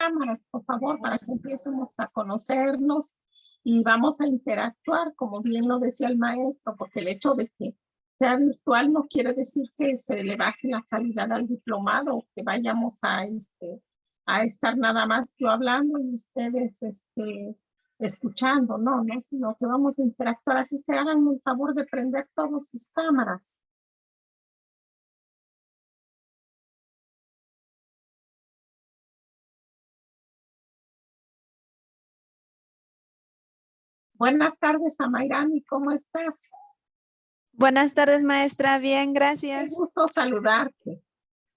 cámaras, por favor, para que empecemos a conocernos y vamos a interactuar, como bien lo decía el maestro, porque el hecho de que sea virtual no quiere decir que se le baje la calidad al diplomado, que vayamos a estar nada más yo hablando y ustedes escuchando, no, sino que vamos a interactuar, así que háganme el favor de prender todas sus cámaras. Buenas tardes, Amairani, ¿cómo estás? Buenas tardes, maestra. Bien, Qué gracias. gusto saludarte.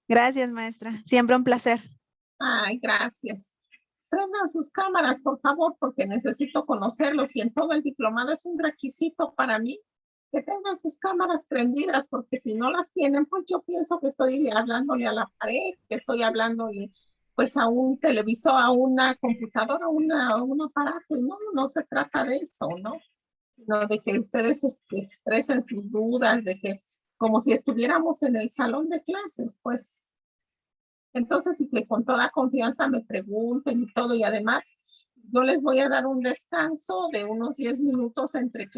Gracias, maestra. Siempre un placer. Ay, gracias. Prendan sus cámaras, por favor, porque necesito conocerlos y en todo el diplomado es un requisito para mí que tengan sus cámaras prendidas, porque si no las tienen, pues yo pienso que estoy hablándole a la pared, que estoy hablándole pues a un televisor, a una computadora, a un aparato, y no se trata de eso, ¿no? Sino de que ustedes expresen sus dudas, de que como si estuviéramos en el salón de clases, pues entonces, y que con toda confianza me pregunten y todo, y además yo les voy a dar un descanso de unos 10 minutos entre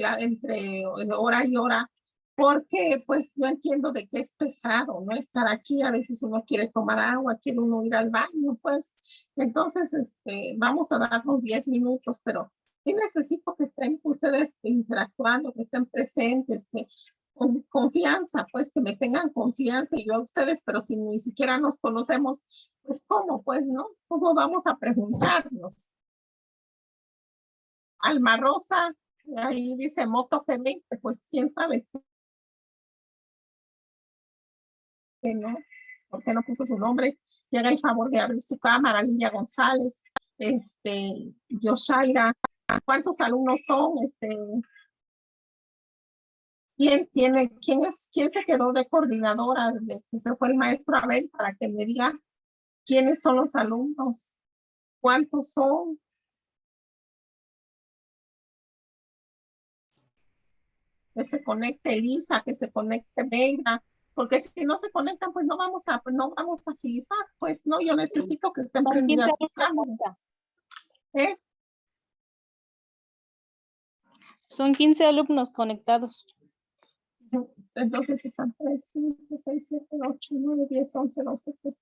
hora y hora, porque pues yo entiendo de que es pesado, ¿no? Estar aquí, a veces uno quiere tomar agua, quiere uno ir al baño, pues. Entonces, vamos a darnos 10 minutos, pero sí necesito que estén ustedes interactuando, que estén presentes, que con confianza, pues que me tengan confianza y yo a ustedes, pero si ni siquiera nos conocemos, pues ¿cómo? Pues no, ¿cómo vamos a preguntarnos? Alma Rosa, ahí dice Moto G20, pues quién sabe qué no, ¿por qué no puso su nombre? Que haga el favor de abrir su cámara, Lidia González, Yoshaira, ¿cuántos alumnos son? ¿Quién se quedó de coordinadora de que se fue el maestro Abel para que me diga quiénes son los alumnos? ¿Cuántos son? Que se conecte Elisa, que se conecte Meira, porque si no se conectan, pues no vamos a agilizar, pues no, yo necesito que estén prendidas sus cámaras. Son 15 alumnos conectados. Entonces están 3, 5, 6, 7, 8, 9, 10, 11, 12, 13,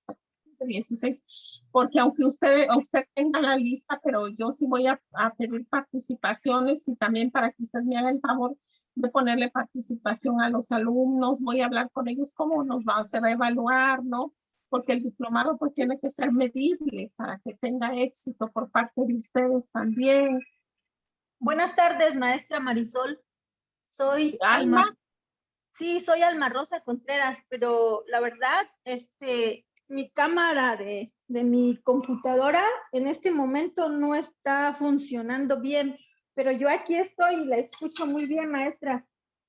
16, porque aunque usted tenga la lista, pero yo sí voy a pedir participaciones y también para que usted me haga el favor de ponerle participación a los alumnos, voy a hablar con ellos cómo se va a evaluar, ¿no? Porque el diplomado pues tiene que ser medible para que tenga éxito por parte de ustedes también. Buenas tardes, maestra Marisol. Soy Alma. Sí, soy Alma Rosa Contreras, pero la verdad, mi cámara de mi computadora en este momento no está funcionando bien, pero yo aquí estoy y la escucho muy bien, maestra.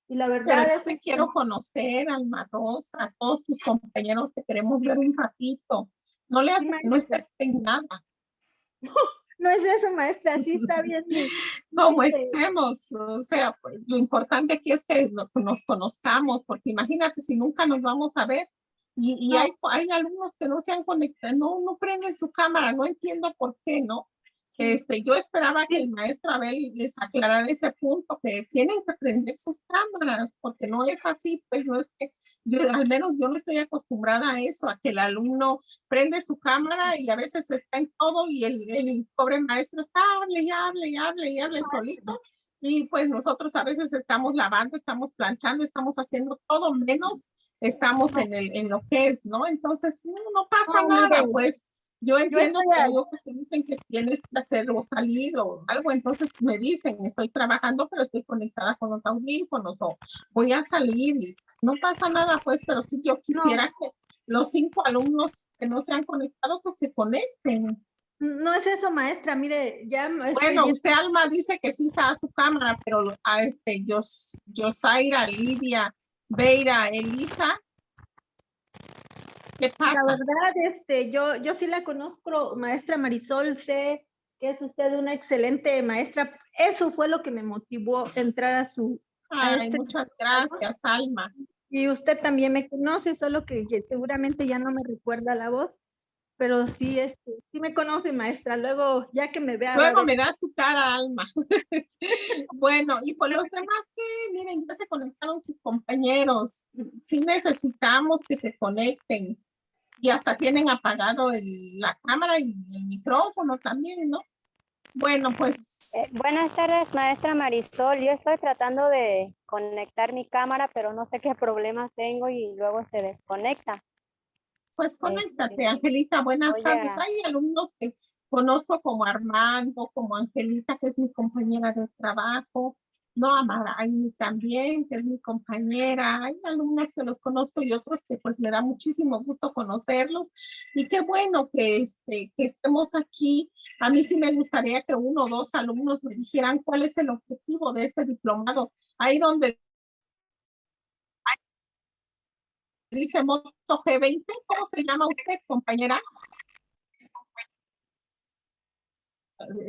Y la verdad pero es que quiero conocer, Alma Rosa, a todos tus compañeros, te queremos ver un ratito. No le haces, no estés peinada. No es eso, maestra, sí está bien. Como estemos, o sea, pues, lo importante aquí es que nos conozcamos, porque imagínate si nunca nos vamos a ver y no. hay alumnos que no se han conectado, no prenden su cámara, no entiendo por qué, ¿no? Yo esperaba que el maestro Abel les aclarara ese punto, que tienen que prender sus cámaras, porque no es así, pues no es que, al menos yo no estoy acostumbrada a eso, a que el alumno prende su cámara y a veces está en todo y el pobre maestro está, hable solito. Y pues nosotros a veces estamos lavando, estamos planchando, estamos haciendo todo menos estamos en lo que es, ¿no? Entonces, no pasa nada, pues. Yo entiendo que hay ocasiones dicen que tienes que hacer o salir o algo, entonces me dicen, estoy trabajando, pero estoy conectada con los audífonos o voy a salir y no pasa nada, pues, pero sí yo quisiera que los 5 alumnos que no se han conectado, que se conecten. No es eso, maestra, mire, ya... Bueno, usted, Alma, dice que sí está a su cámara, pero a Yosaira, Lidia, Beira, Elisa, ¿qué pasa? La verdad, yo sí la conozco, maestra Marisol, sé que es usted una excelente maestra. Eso fue lo que me motivó a entrar a su... Ay, muchas gracias, Alma. Y usted también me conoce, solo que seguramente ya no me recuerda la voz. pero sí, sí me conoce, maestra. Luego, ya que me vea, va a Luego ver. me das tu cara, Alma. Bueno, y por los demás que, miren, ya se conectaron sus compañeros. Sí necesitamos que se conecten. Y hasta tienen apagado la cámara y el micrófono también, ¿no? Bueno, pues, Buenas tardes, maestra Marisol. Yo estoy tratando de conectar mi cámara, pero no sé qué problemas tengo y luego se desconecta. pues conéctate, Este, Angelita. Buenas voy tardes. a, Hay alumnos que conozco como Armando, como Angelita, que es mi compañera de trabajo. No, Amaraini también, que es mi compañera. Hay alumnos que los conozco y otros que pues me da muchísimo gusto conocerlos. Y qué bueno que estemos aquí. A mí sí me gustaría que uno o dos alumnos me dijeran cuál es el objetivo de este diplomado. Ahí donde dice Moto G20, ¿cómo se llama usted, compañera?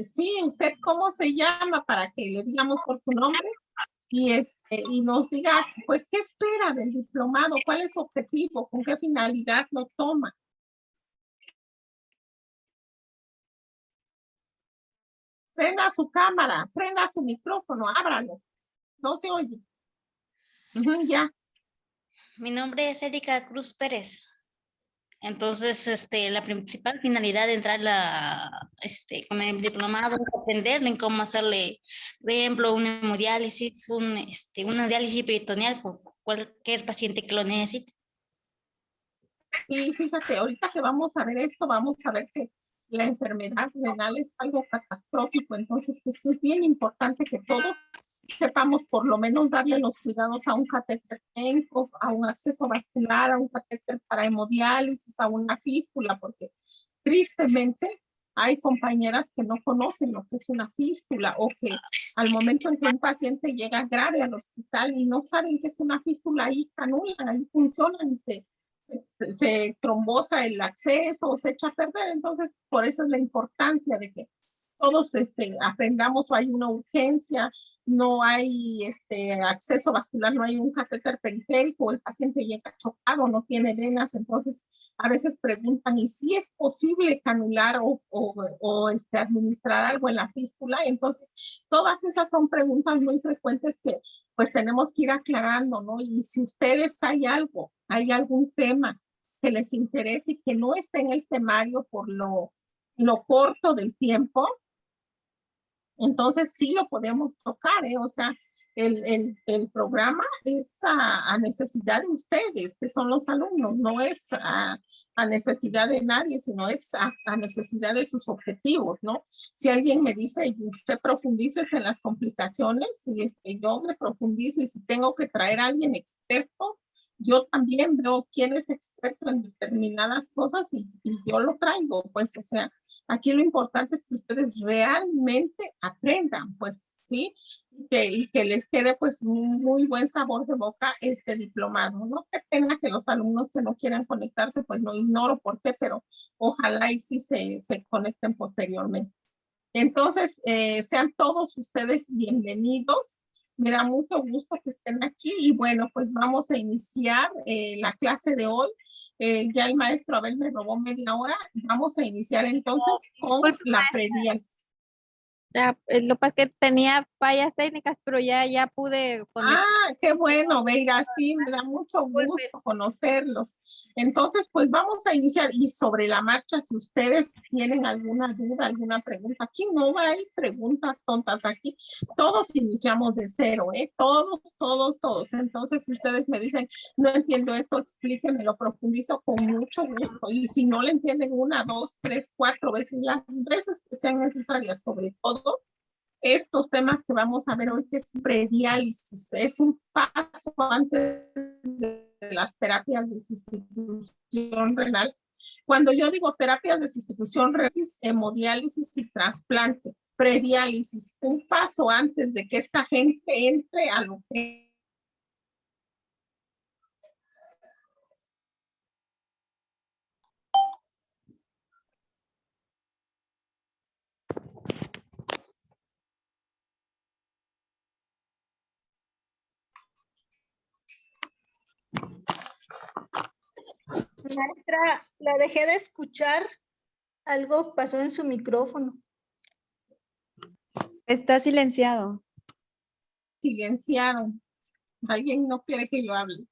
Sí, usted cómo se llama para que le digamos por su nombre y nos diga, pues, qué espera del diplomado, cuál es su objetivo, con qué finalidad lo toma. Prenda su cámara, prenda su micrófono, ábralo. No se oye. Ya. Mi nombre es Erika Cruz Pérez. Entonces, la principal finalidad de entrar con el diplomado es aprender en cómo hacerle, por ejemplo, una hemodiálisis, una diálisis peritoneal por cualquier paciente que lo necesite. Y fíjate, ahorita que vamos a ver esto, vamos a ver que la enfermedad renal es algo catastrófico, entonces que sí es bien importante que todos sepamos por lo menos darle los cuidados a un catéter ENCOF, a un acceso vascular, a un catéter para hemodiálisis, a una fístula, porque tristemente hay compañeras que no conocen lo que es una fístula o que al momento en que un paciente llega grave al hospital y no saben qué es una fístula, ahí canulan, ahí funcionan y se trombosa el acceso o se echa a perder. Entonces, por eso es la importancia de que todos aprendamos o hay una urgencia, no hay acceso vascular, no hay un catéter periférico, el paciente llega chocado, no tiene venas, entonces a veces preguntan, ¿y si es posible canular o administrar algo en la fístula? Entonces, todas esas son preguntas muy frecuentes que pues tenemos que ir aclarando, ¿no? Y si ustedes hay algún tema que les interese y que no esté en el temario por lo corto del tiempo, entonces sí lo podemos tocar, ¿eh? O sea, el programa es a necesidad de ustedes, que son los alumnos, no es a necesidad de nadie, sino es a necesidad de sus objetivos, ¿no? Si alguien me dice, usted profundice en las complicaciones, y yo me profundizo, y si tengo que traer a alguien experto, yo también veo quién es experto en determinadas cosas y yo lo traigo, pues, o sea, aquí lo importante es que ustedes realmente aprendan, pues, ¿sí? Y que les quede, pues, un muy buen sabor de boca este diplomado, ¿no? Qué pena que los alumnos que no quieran conectarse, pues, no ignoro por qué, pero ojalá y sí se conecten posteriormente. Entonces, sean todos ustedes bienvenidos. Me da mucho gusto que estén aquí y bueno, pues vamos a iniciar la clase de hoy. Ya el maestro Abel me robó media hora. Vamos a iniciar entonces con la predialis. Ya, lo que pasa es que tenía fallas técnicas, pero ya pude conectar. Qué bueno, Veira, sí, me da mucho gusto conocerlos. Entonces, pues vamos a iniciar y sobre la marcha, si ustedes tienen alguna duda, alguna pregunta, aquí no hay preguntas tontas, aquí todos iniciamos de cero, ¿eh? Todos. Entonces, si ustedes me dicen, no entiendo esto, explíquenme, lo profundizo con mucho gusto. Y si no le entienden una, dos, tres, cuatro veces, las veces que sean necesarias, sobre todo, estos temas que vamos a ver hoy, que es prediálisis, es un paso antes de las terapias de sustitución renal. Cuando yo digo terapias de sustitución renal, hemodiálisis y trasplante, prediálisis, un paso antes de que esta gente entre a lo que Maestra, la dejé de escuchar. Algo pasó en su micrófono. Está silenciado. Silenciaron. Alguien no quiere que yo hable.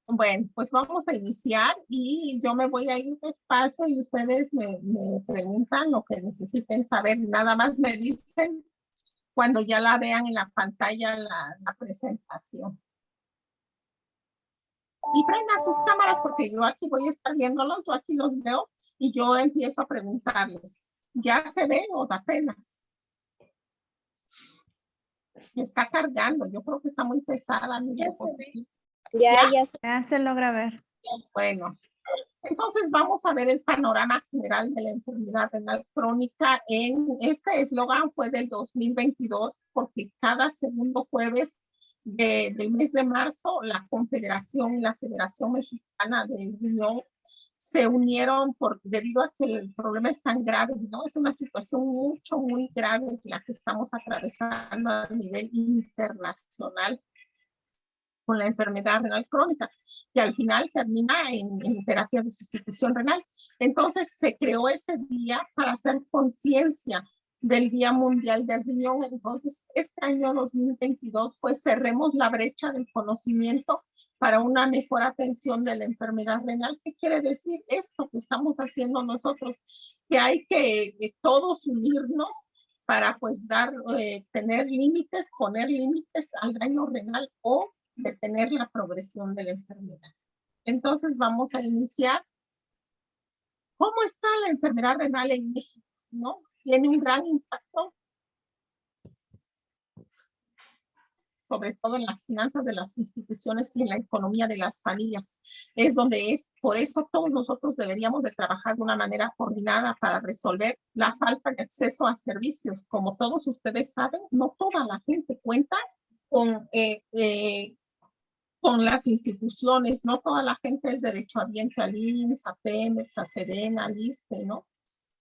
Bueno, pues vamos a iniciar y yo me voy a ir despacio y ustedes me preguntan lo que necesiten saber. Nada más me dicen cuando ya la vean en la pantalla la presentación. Y prendan sus cámaras porque yo aquí voy a estar viéndolos, yo aquí los veo y yo empiezo a preguntarles. ¿Ya se ve o da apenas? Me está cargando, yo creo que está muy pesada mi diapositiva. Ya se logra ver. Bueno, entonces vamos a ver el panorama general de la enfermedad renal crónica. Este eslogan fue del 2022 porque cada segundo jueves del mes de marzo la Confederación y la Federación Mexicana del Riñón se unieron debido a que el problema es tan grave, ¿no? Es una situación muy grave la que estamos atravesando a nivel internacional con la enfermedad renal crónica, que al final termina en terapias de sustitución renal. Entonces se creó ese día para hacer conciencia del Día Mundial del Riñón. Entonces este año 2022 fue cerremos la brecha del conocimiento para una mejor atención de la enfermedad renal. ¿Qué quiere decir esto que estamos haciendo nosotros? Que hay que todos unirnos para pues tener límites, poner límites al daño renal o detener la progresión de la enfermedad. Entonces vamos a iniciar. ¿Cómo está la enfermedad renal en México? ¿No? Tiene un gran impacto, sobre todo en las finanzas de las instituciones y en la economía de las familias. Por eso todos nosotros deberíamos de trabajar de una manera coordinada para resolver la falta de acceso a servicios. Como todos ustedes saben, no toda la gente cuenta con las instituciones, no toda la gente es derechohabiente al IMSS, a Pemex, a Sedena, al ISSSTE, ¿no?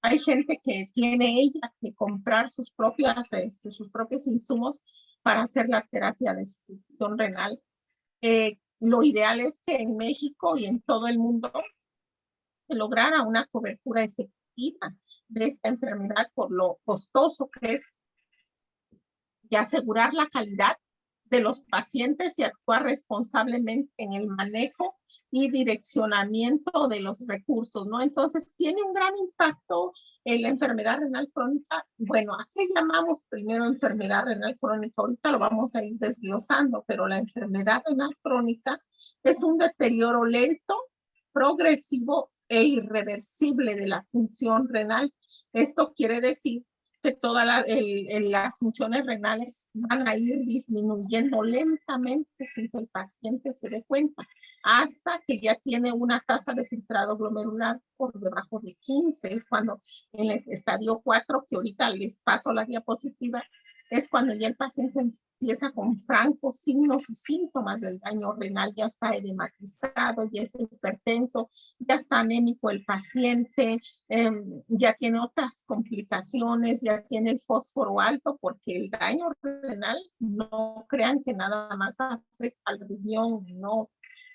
Hay gente que tiene ella que comprar sus propios insumos para hacer la terapia de sustitución renal. Lo ideal es que en México y en todo el mundo se lograra una cobertura efectiva de esta enfermedad por lo costoso que es y asegurar la calidad de los pacientes y actuar responsablemente en el manejo y direccionamiento de los recursos, ¿no? Entonces, tiene un gran impacto en la enfermedad renal crónica. Bueno, ¿a qué llamamos primero enfermedad renal crónica? Ahorita lo vamos a ir desglosando, pero la enfermedad renal crónica es un deterioro lento, progresivo e irreversible de la función renal. Esto quiere decir que todas las funciones renales van a ir disminuyendo lentamente sin que el paciente se dé cuenta, hasta que ya tiene una tasa de filtrado glomerular por debajo de 15, es cuando en el estadio 4, que ahorita les paso la diapositiva, es cuando ya el paciente empieza con francos signos y síntomas del daño renal, ya está edematizado, ya está hipertenso, ya está anémico el paciente, ya tiene otras complicaciones, ya tiene el fósforo alto, porque el daño renal, no crean que nada más afecta al riñón, no,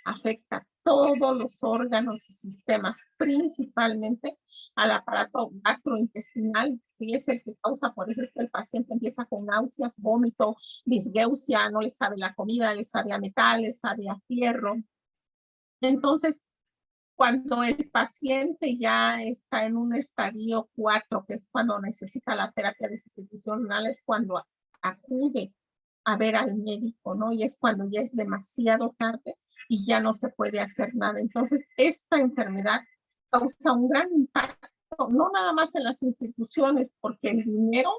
afecta todos los órganos y sistemas, principalmente al aparato gastrointestinal, sí es el que causa, por eso es que el paciente empieza con náuseas, vómito, disgeusia, no le sabe la comida, le sabe a metal, le sabe a fierro. Entonces, cuando el paciente ya está en un estadio 4, que es cuando necesita la terapia de sustitución renal, es cuando acude a ver al médico, ¿no? Y es cuando ya es demasiado tarde y ya no se puede hacer nada. Entonces, esta enfermedad causa un gran impacto, no nada más en las instituciones, porque el dinero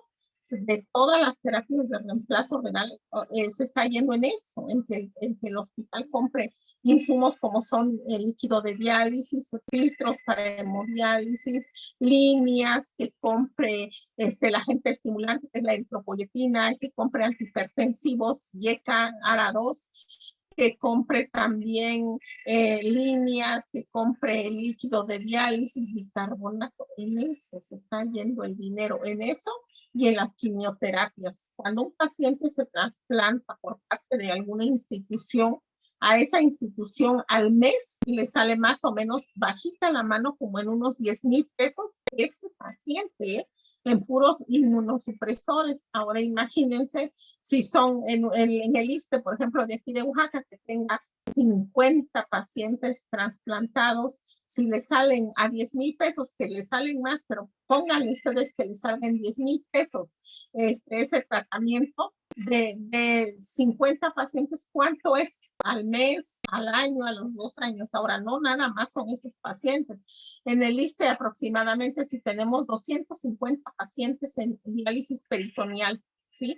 de todas las terapias de reemplazo renal se está yendo en eso, en que el hospital compre insumos como son el líquido de diálisis, filtros para hemodiálisis, líneas, que compre la agente estimulante, que es la eritropoyetina, que compre antihipertensivos, YECA, ARA2, que compre también líneas, que compre el líquido de diálisis, bicarbonato. En eso se está yendo el dinero, en eso y en las quimioterapias. Cuando un paciente se trasplanta por parte de alguna institución a esa institución al mes y le sale más o menos bajita la mano, como en unos 10,000 pesos ese paciente, en puros inmunosupresores. Ahora imagínense si son en el ISSSTE, por ejemplo, de aquí de Oaxaca, que tenga 50 pacientes trasplantados, si le salen a 10,000 pesos, que le salen más, pero pónganle ustedes que le salgan 10,000 pesos ese tratamiento de 50 pacientes, ¿cuánto es al mes, al año, a los 2 años? Ahora, no nada más son esos pacientes. En el ISSSTE aproximadamente si tenemos 250 pacientes en diálisis peritoneal, ¿sí?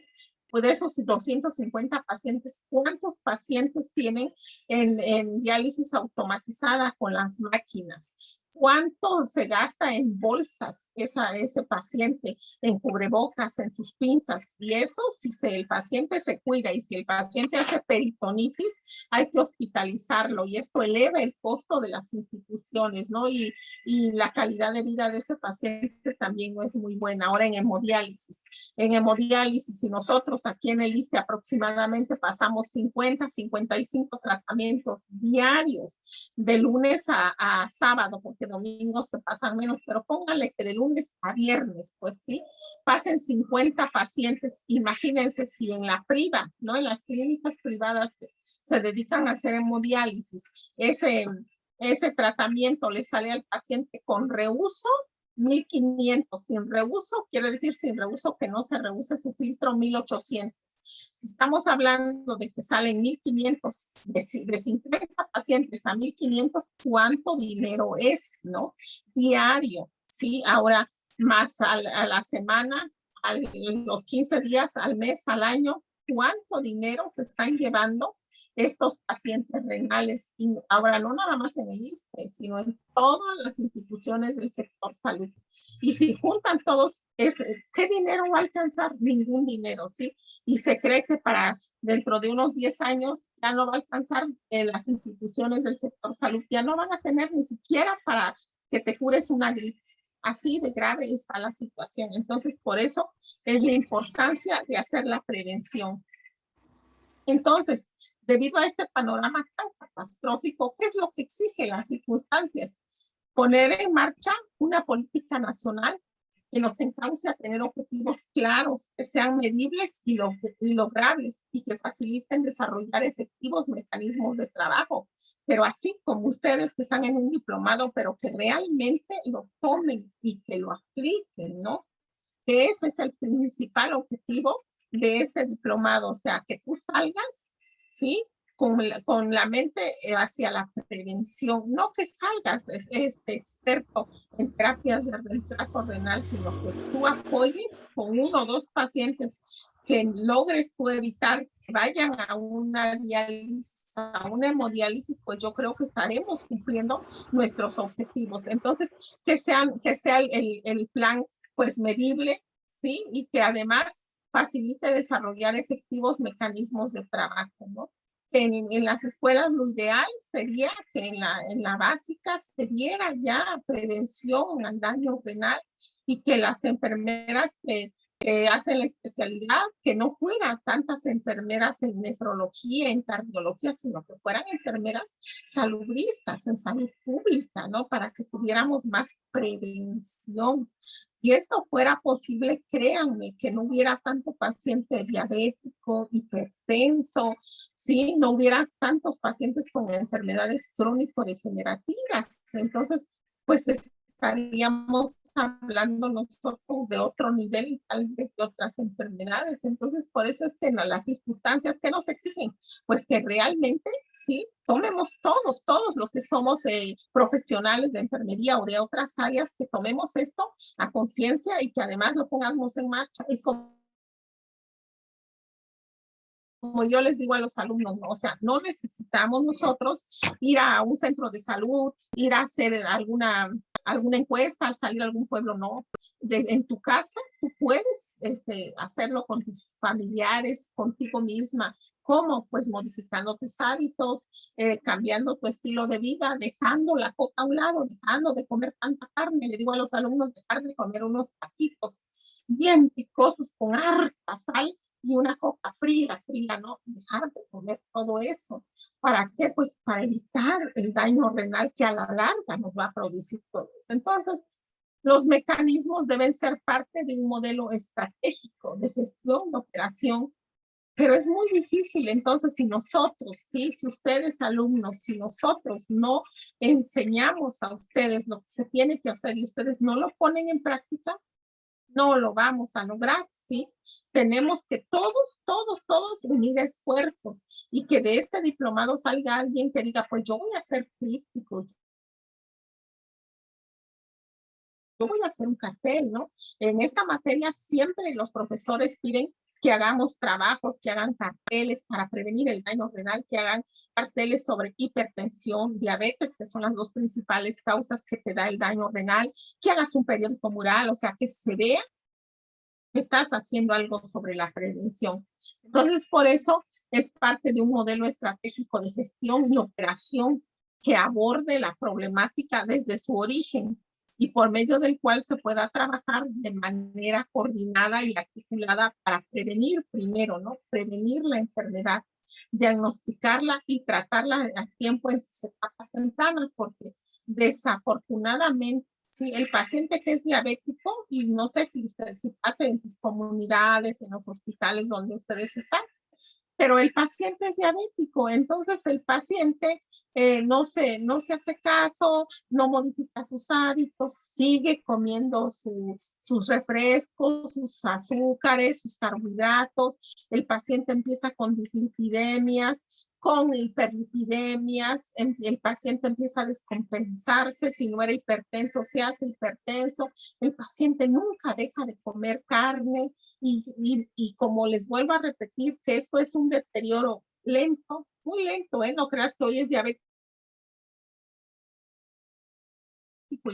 Pues de esos 250 pacientes, ¿cuántos pacientes tienen en diálisis automatizada con las máquinas? ¿Cuánto se gasta en bolsas ese paciente, en cubrebocas, en sus pinzas? Y eso, si el paciente se cuida y si el paciente hace peritonitis, hay que hospitalizarlo y esto eleva el costo de las instituciones, ¿no? Y la calidad de vida de ese paciente también no es muy buena. Ahora en hemodiálisis, si nosotros aquí en el ISSSTE aproximadamente pasamos 50, 55 tratamientos diarios, de lunes a sábado, porque domingos se pasan menos, pero pónganle que de lunes a viernes, pues sí, pasen 50 pacientes. Imagínense si en la priva, ¿no? En las clínicas privadas que se dedican a hacer hemodiálisis, ese tratamiento le sale al paciente con reuso 1,500, sin reuso, quiere decir sin reuso que no se reuse su filtro 1,800. Si estamos hablando de que salen 1,500 de 50 pacientes a 1,500, ¿cuánto dinero es, no? Diario, ¿sí? Ahora, más a la semana, los 15 días, al mes, al año, ¿cuánto dinero se están llevando estos pacientes renales? Y ahora, no nada más en el ISSSTE, sino en todas las instituciones del sector salud. Y si juntan todos, ¿qué dinero va a alcanzar? Ningún dinero, ¿sí? Y se cree que para dentro de unos 10 años ya no va a alcanzar las instituciones del sector salud, ya no van a tener ni siquiera para que te cures una gripe. Así de grave está la situación. Entonces, por eso es la importancia de hacer la prevención. Entonces, debido a este panorama tan catastrófico, ¿qué es lo que exige las circunstancias? Poner en marcha una política nacional que nos encauce a tener objetivos claros, que sean medibles y logrables y que faciliten desarrollar efectivos mecanismos de trabajo. Pero así como ustedes que están en un diplomado, pero que realmente lo tomen y que lo apliquen, ¿no? Que ese es el principal objetivo de este diplomado, o sea, que tú salgas, ¿sí? Con la mente hacia la prevención, no que salgas experto en terapias de reemplazo renal, sino que tú apoyes con 1 o 2 pacientes, que logres tú evitar que vayan a una diálisis, a una hemodiálisis, pues yo creo que estaremos cumpliendo nuestros objetivos. Entonces, que sea el plan pues medible, ¿sí? Y que además facilite desarrollar efectivos mecanismos de trabajo, ¿no? En las escuelas lo ideal sería que en la básica se diera ya prevención al daño renal y que las enfermeras que hacen la especialidad, que no fueran tantas enfermeras en nefrología, en cardiología, sino que fueran enfermeras salubristas en salud pública, ¿no? Para que tuviéramos más prevención. Si esto fuera posible, créanme que no hubiera tanto paciente diabético, hipertenso, ¿sí? No hubiera tantos pacientes con enfermedades crónico-degenerativas. Entonces, pues estaríamos hablando nosotros de otro nivel, tal vez de otras enfermedades. Entonces, por eso es que las circunstancias que nos exigen, pues que realmente, sí, tomemos todos los que somos profesionales de enfermería o de otras áreas, que tomemos esto a conciencia y que además lo pongamos en marcha. Y como yo les digo a los alumnos, ¿no? O sea, no necesitamos nosotros ir a un centro de salud, ir a hacer alguna encuesta al salir a algún pueblo, no. En tu casa, tú puedes hacerlo con tus familiares, contigo misma. ¿Cómo? Pues modificando tus hábitos, cambiando tu estilo de vida, dejando la coca a un lado, dejando de comer tanta carne. Le digo a los alumnos, dejar de comer unos taquitos bien picosos con harta sal y una coca fría, ¿no? Dejar de comer todo eso. ¿Para qué? Pues para evitar el daño renal que a la larga nos va a producir todo eso. Entonces, los mecanismos deben ser parte de un modelo estratégico de gestión, de operación, pero es muy difícil. Entonces, si nosotros, ¿sí? Si ustedes alumnos, si nosotros no enseñamos a ustedes lo que se tiene que hacer y ustedes no lo ponen en práctica, no lo vamos a lograr, ¿sí? Tenemos que todos unir esfuerzos y que de este diplomado salga alguien que diga, pues yo voy a ser crítico, yo voy a hacer un cartel, ¿no? En esta materia siempre los profesores piden que hagamos trabajos, que hagan carteles para prevenir el daño renal, que hagan carteles sobre hipertensión, diabetes, que son las dos principales causas que te da el daño renal, que hagas un periódico mural, o sea, que se vea que estás haciendo algo sobre la prevención. Entonces, por eso es parte de un modelo estratégico de gestión y operación que aborde la problemática desde su origen y por medio del cual se pueda trabajar de manera coordinada y articulada para prevenir primero, ¿no? Prevenir la enfermedad, diagnosticarla y tratarla a tiempo en sus etapas tempranas, porque desafortunadamente, sí, el paciente que es diabético, y no sé si pasa en sus comunidades, en los hospitales donde ustedes están, pero el paciente es diabético, entonces el paciente no se hace caso, no modifica sus hábitos, sigue comiendo sus refrescos, sus azúcares, sus carbohidratos, el paciente empieza con dislipidemias, con hiperlipidemias, el paciente empieza a descompensarse, si no era hipertenso, se hace hipertenso, el paciente nunca deja de comer carne y como les vuelvo a repetir que esto es un deterioro lento, muy lento, no creas que hoy es diabético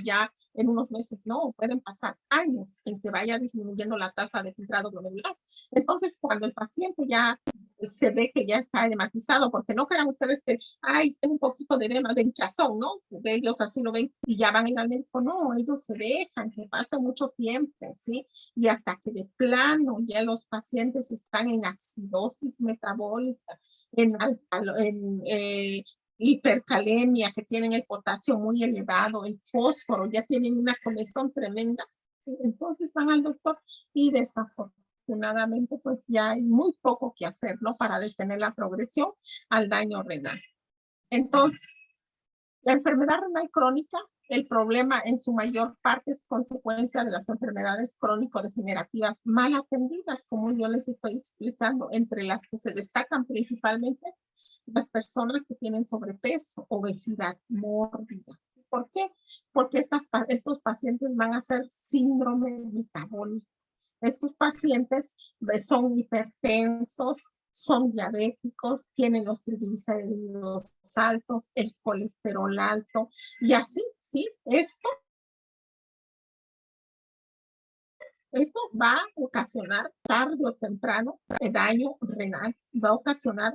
ya en unos meses, no, pueden pasar años en que vaya disminuyendo la tasa de filtrado glomerular. Entonces, cuando el paciente ya se ve que ya está edematizado, porque no crean ustedes que, ay, tengo un poquito de edema, de hinchazón, ¿no? Ellos así lo ven y ya van a ir al médico. No, ellos se dejan que pase mucho tiempo, ¿sí? Y hasta que de plano ya los pacientes están en acidosis metabólica, en hipercalemia, que tienen el potasio muy elevado, el fósforo, ya tienen una comezón tremenda. Entonces van al doctor y desafortunadamente pues ya hay muy poco que hacer, ¿no? Para detener la progresión al daño renal. Entonces, la enfermedad renal crónica, el problema en su mayor parte es consecuencia de las enfermedades crónico-degenerativas mal atendidas, como yo les estoy explicando, entre las que se destacan principalmente las personas que tienen sobrepeso, obesidad mórbida. ¿Por qué? Porque estos pacientes van a ser síndrome metabólico. Estos pacientes son hipertensos, son diabéticos, tienen los triglicéridos altos, el colesterol alto, y así, ¿sí? Esto va a ocasionar tarde o temprano daño renal, va a ocasionar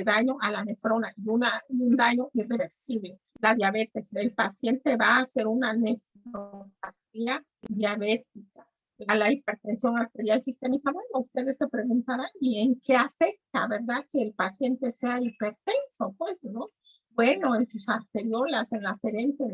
daño a la nefrona y un daño irreversible. La diabetes, el paciente va a hacer una nefropatía diabética. A la hipertensión arterial sistémica, bueno, ustedes se preguntarán, ¿y en qué afecta, verdad, que el paciente sea hipertenso? Pues, ¿no? Bueno, en sus arteriolas, en la aferente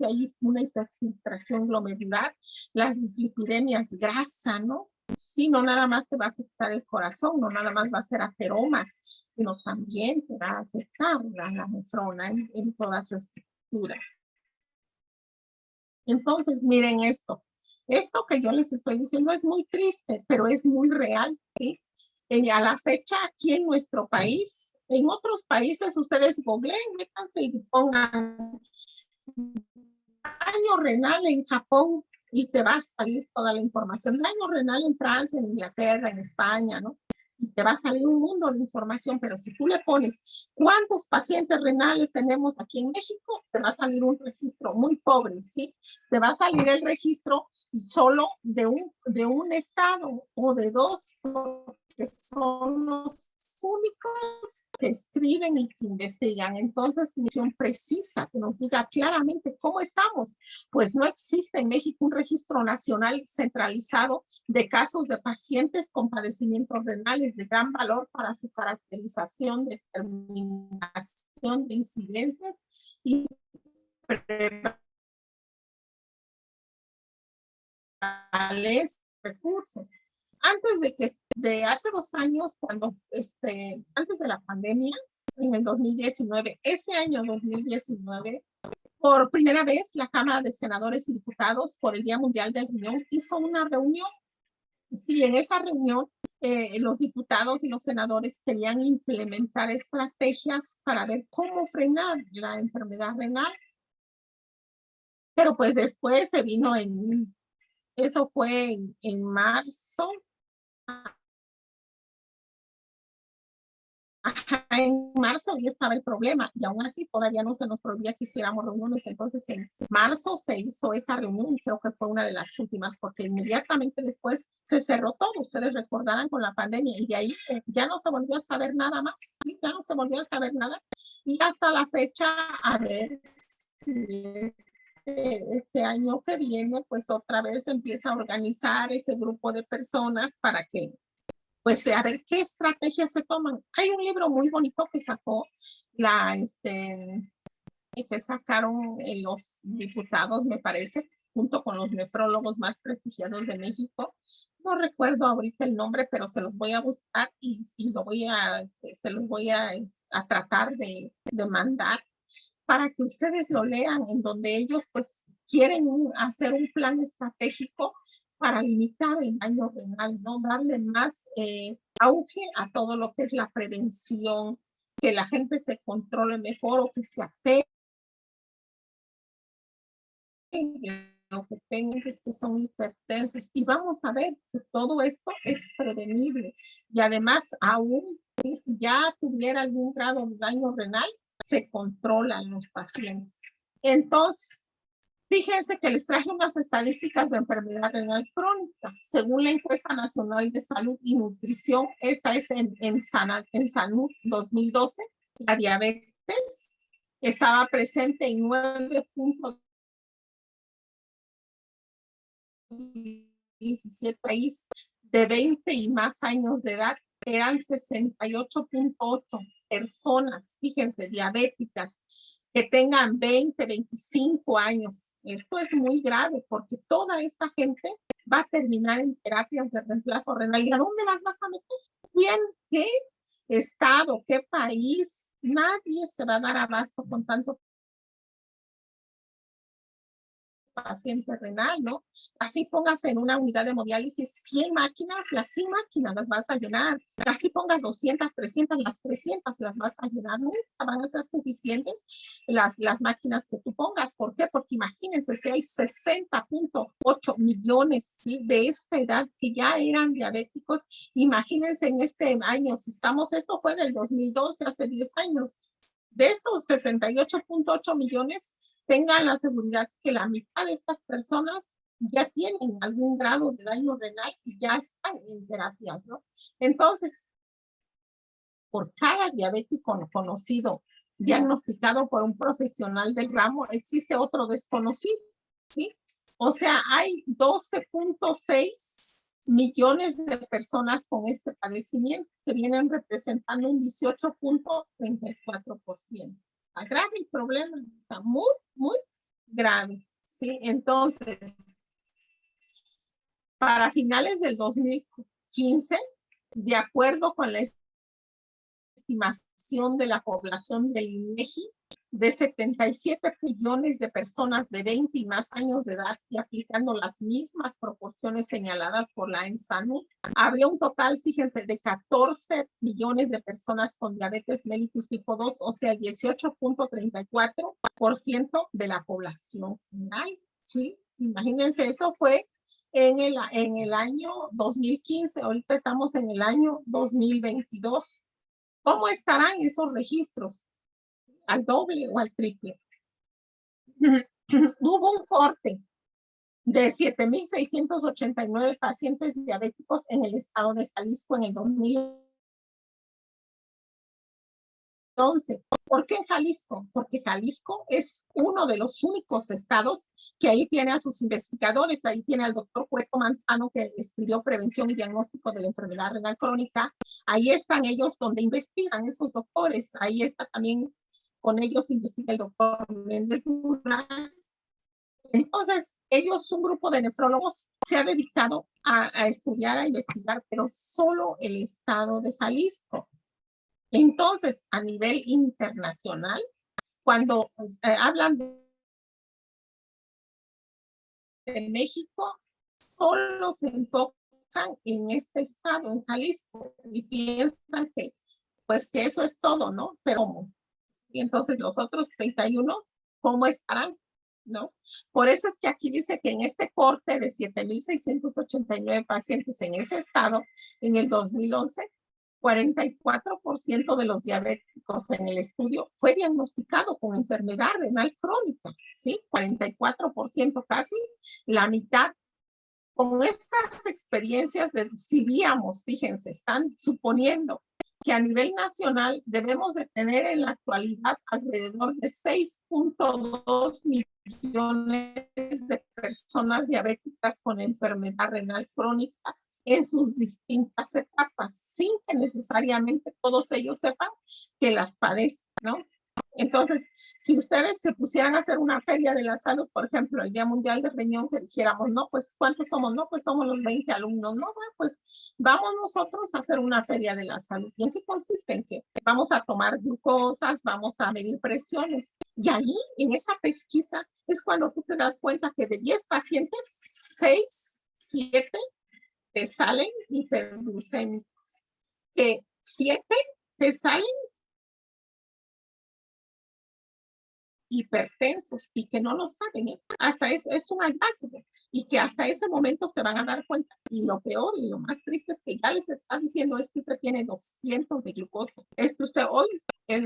hay una hiperfiltración glomerular, las dislipidemias, grasa, ¿no? Sí, no nada más te va a afectar el corazón, no nada más va a ser ateromas, sino también te va a afectar la nefrona en toda su estructura. Entonces, miren esto. Esto que yo les estoy diciendo es muy triste, pero es muy real, ¿sí? A la fecha, aquí en nuestro país, en otros países, ustedes googleen, métanse y pongan daño renal en Japón y te va a salir toda la información. Daño renal en Francia, en Inglaterra, en España, ¿no? te va a salir un mundo de información, pero si tú le pones cuántos pacientes renales tenemos aquí en México, te va a salir un registro muy pobre, ¿sí? Te va a salir el registro solo de un estado o de dos, porque son los únicos que escriben y que investigan. Entonces, misión precisa, que nos diga claramente cómo estamos. Pues no existe en México un registro nacional centralizado de casos de pacientes con padecimientos renales de gran valor para su caracterización, determinación de incidencias y recursos. Antes de hace 2 años, cuando antes de la pandemia, en el 2019, ese año 2019, por primera vez la Cámara de Senadores y Diputados, por el Día Mundial del Riñón, hizo una reunión. Sí, en esa reunión los diputados y los senadores querían implementar estrategias para ver cómo frenar la enfermedad renal. Pero pues después se vino eso fue en marzo. En marzo ya estaba el problema y aún así todavía no se nos prohibía que hiciéramos reuniones. Entonces en marzo se hizo esa reunión y creo que fue una de las últimas porque inmediatamente después se cerró todo. Ustedes recordarán con la pandemia y de ahí ya no se volvió a saber nada más. ¿Sí? Ya no se volvió a saber nada y hasta la fecha a ver si este año que viene pues otra vez empieza a organizar ese grupo de personas para que pues a ver qué estrategias se toman. Hay un libro muy bonito que sacó que sacaron los diputados, me parece, junto con los nefrólogos más prestigiados de México. No recuerdo ahorita el nombre, pero se los voy a buscar y se los voy a tratar de mandar para que ustedes lo lean, en donde ellos pues quieren hacer un plan estratégico para limitar el daño renal, ¿no? Darle más auge a todo lo que es la prevención, que la gente se controle mejor o que se apegue o que tengan que son hipertensos. Y vamos a ver que todo esto es prevenible. Y además, aún si ya tuviera algún grado de daño renal, se controlan los pacientes. Entonces, fíjense que les traje unas estadísticas de enfermedad renal crónica. Según la encuesta nacional de salud y nutrición, esta es en Salud 2012, la diabetes estaba presente en 9.17 países de 20 y más años de edad. Eran 68.8 personas, fíjense, diabéticas, que tengan 20, 25 años. Esto es muy grave porque toda esta gente va a terminar en terapias de reemplazo renal. ¿Y a dónde las vas a meter? ¿Quién? ¿Qué estado? ¿Qué país? Nadie se va a dar abasto con tanto paciente renal, ¿no? Así pongas en una unidad de hemodiálisis 100 máquinas, las 100 máquinas las vas a llenar. Así pongas 200, 300, las 300 las vas a llenar. Nunca van a ser suficientes las máquinas que tú pongas. ¿Por qué? Porque imagínense si hay 60.8 millones, ¿sí?, de esta edad que ya eran diabéticos. Imagínense en este año, si estamos, esto fue del 2012, hace 10 años. De estos 68.8 millones, tengan la seguridad que la mitad de estas personas ya tienen algún grado de daño renal y ya están en terapias, ¿no? Entonces, por cada diabético conocido, diagnosticado por un profesional del ramo, existe otro desconocido, ¿sí? O sea, hay 12.6 millones de personas con este padecimiento que vienen representando un 18.34%. Grave el problema, está muy, muy grave, ¿sí? Entonces, para finales del 2015, de acuerdo con la estimación de la población del INEGI, de 77 millones de personas de 20 y más años de edad y aplicando las mismas proporciones señaladas por la ENSANU, habría un total, fíjense, de 14 millones de personas con diabetes mellitus tipo 2, o sea, el 18.34% de la población final, ¿sí? Imagínense, eso fue en el año 2015. Ahorita estamos en el año 2022. ¿Cómo estarán esos registros? ¿Al doble o al triple? Hubo un corte de 7,689 pacientes diabéticos en el estado de Jalisco en el 2011. ¿Por qué en Jalisco? Porque Jalisco es uno de los únicos estados que ahí tiene a sus investigadores. Ahí tiene al doctor Cueto Manzano, que estudió prevención y diagnóstico de la enfermedad renal crónica. Ahí están ellos donde investigan esos doctores. Ahí está también, con ellos investiga el doctor Méndez Durán. Entonces, ellos, un grupo de nefrólogos, se ha dedicado a estudiar, a investigar, pero solo el estado de Jalisco. Entonces, a nivel internacional, cuando hablan de México, solo se enfocan en este estado, en Jalisco, y piensan que, pues, que eso es todo, ¿no? Pero ¿cómo? Y entonces los otros 31, ¿cómo estarán? ¿No? Por eso es que aquí dice que en este corte de 7,689 pacientes en ese estado, en el 2011, 44% de los diabéticos en el estudio fue diagnosticado con enfermedad renal crónica, ¿sí? 44%, casi la mitad. Con estas experiencias deduciríamos, fíjense, están suponiendo que a nivel nacional debemos de tener en la actualidad alrededor de 6.2 millones de personas diabéticas con enfermedad renal crónica en sus distintas etapas, sin que necesariamente todos ellos sepan que las padecen, ¿no? Entonces, si ustedes se pusieran a hacer una feria de la salud, por ejemplo, el Día Mundial del Riñón, que dijéramos, no, pues, ¿cuántos somos? No, pues somos los 20 alumnos. No, bueno, pues vamos nosotros a hacer una feria de la salud. ¿Y en qué consiste? En que vamos a tomar glucosas, vamos a medir presiones. Y ahí, en esa pesquisa, es cuando tú te das cuenta que de 10 pacientes, 6, 7 te salen hiperglucémicos, que 7 te salen hipertensos y que no lo saben, ¿eh? Hasta es un hallazgo y que hasta ese momento se van a dar cuenta. Y lo peor y lo más triste es que ya les está diciendo es que usted tiene 200 de glucosa. Usted hoy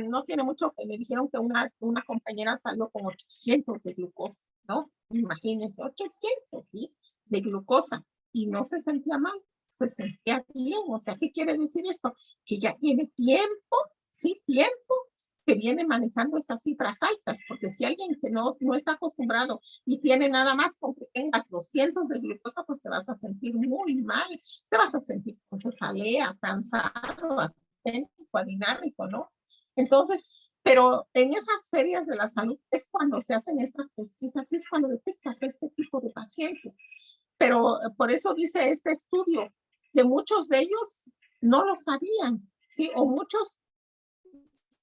no tiene mucho, que me dijeron que una compañera salió con 800 de glucosa, ¿no? Imagínense, 800, ¿sí? De glucosa y no se sentía mal, se sentía bien. O sea, ¿qué quiere decir esto? Que ya tiene tiempo, ¿sí? Tiempo que viene manejando esas cifras altas, porque si alguien que no está acostumbrado y tiene nada más con que tengas 200 de glucosa, pues te vas a sentir muy mal, te vas a sentir con cefalea, cansado, asténico, adinámico, ¿no? Entonces, pero en esas ferias de la salud es cuando se hacen estas pesquisas, es cuando detectas este tipo de pacientes. Pero por eso dice este estudio que muchos de ellos no lo sabían, ¿sí? O muchos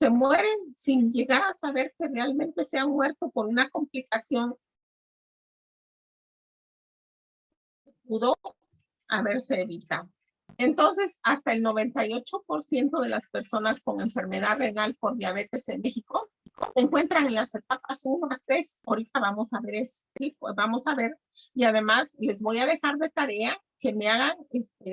se mueren sin llegar a saber que realmente se han muerto por una complicación que pudo haberse evitado. Entonces, hasta el 98% de las personas con enfermedad renal por diabetes en México se encuentran en las etapas 1 a 3. Ahorita vamos a ver eso, ¿sí? Pues vamos a ver. Y además, les voy a dejar de tarea que me hagan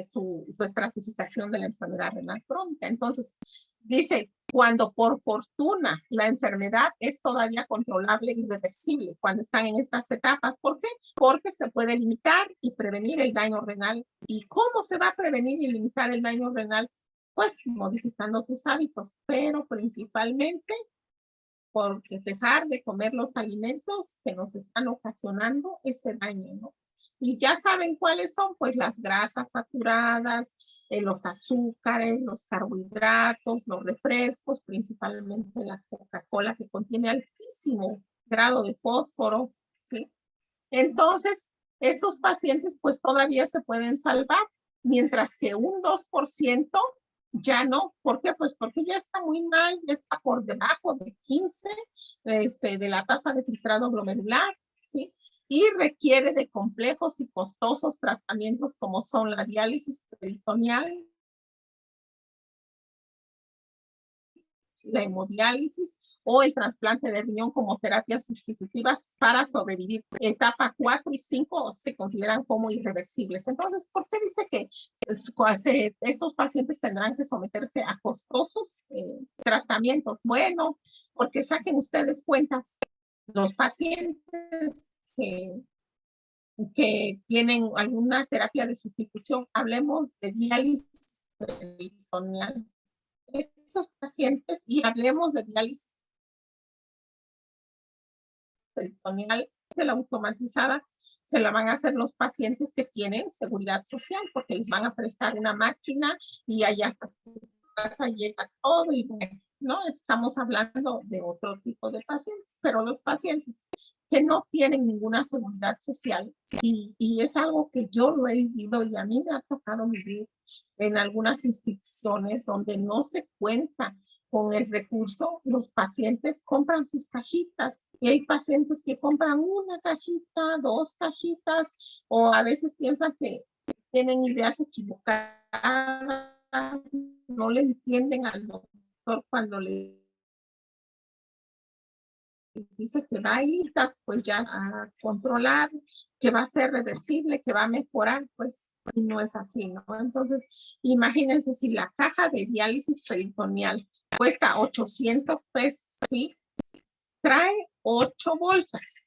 su estratificación de la enfermedad renal crónica. Entonces, dice, cuando por fortuna la enfermedad es todavía controlable y reversible, cuando están en estas etapas. ¿Por qué? Porque se puede limitar y prevenir el daño renal. ¿Y cómo se va a prevenir y limitar el daño renal? Pues modificando tus hábitos, pero principalmente por dejar de comer los alimentos que nos están ocasionando ese daño, ¿no? Y ya saben cuáles son, pues las grasas saturadas, los azúcares, los carbohidratos, los refrescos, principalmente la Coca-Cola, que contiene altísimo grado de fósforo, ¿sí? Entonces, estos pacientes pues todavía se pueden salvar, mientras que un 2% ya no. ¿Por qué? Pues porque ya está muy mal, ya está por debajo de 15 de la tasa de filtrado glomerular, ¿sí? Y requiere de complejos y costosos tratamientos como son la diálisis peritoneal, la hemodiálisis o el trasplante de riñón como terapias sustitutivas para sobrevivir. Etapa 4 y 5 se consideran como irreversibles. Entonces, ¿por qué dice que estos pacientes tendrán que someterse a costosos tratamientos? Bueno, porque saquen ustedes cuentas, los pacientes que tienen alguna terapia de sustitución, hablemos de diálisis peritoneal. Estos pacientes, y hablemos de diálisis peritoneal, de la automatizada, se la van a hacer los pacientes que tienen seguridad social, porque les van a prestar una máquina y allá hasta su casa llega todo y bueno, no estamos hablando de otro tipo de pacientes, pero los pacientes que no tienen ninguna seguridad social, y es algo que yo lo he vivido y a mí me ha tocado vivir en algunas instituciones donde no se cuenta con el recurso, los pacientes compran sus cajitas y hay pacientes que compran una cajita, 2 cajitas, o a veces piensan que tienen ideas equivocadas, no le entienden al doctor cuando le dice que va a ir, pues ya a controlar, que va a ser reversible, que va a mejorar, pues y no es así, ¿no? Entonces, imagínense si la caja de diálisis peritoneal cuesta 800 pesos, ¿sí? Trae 8 bolsas.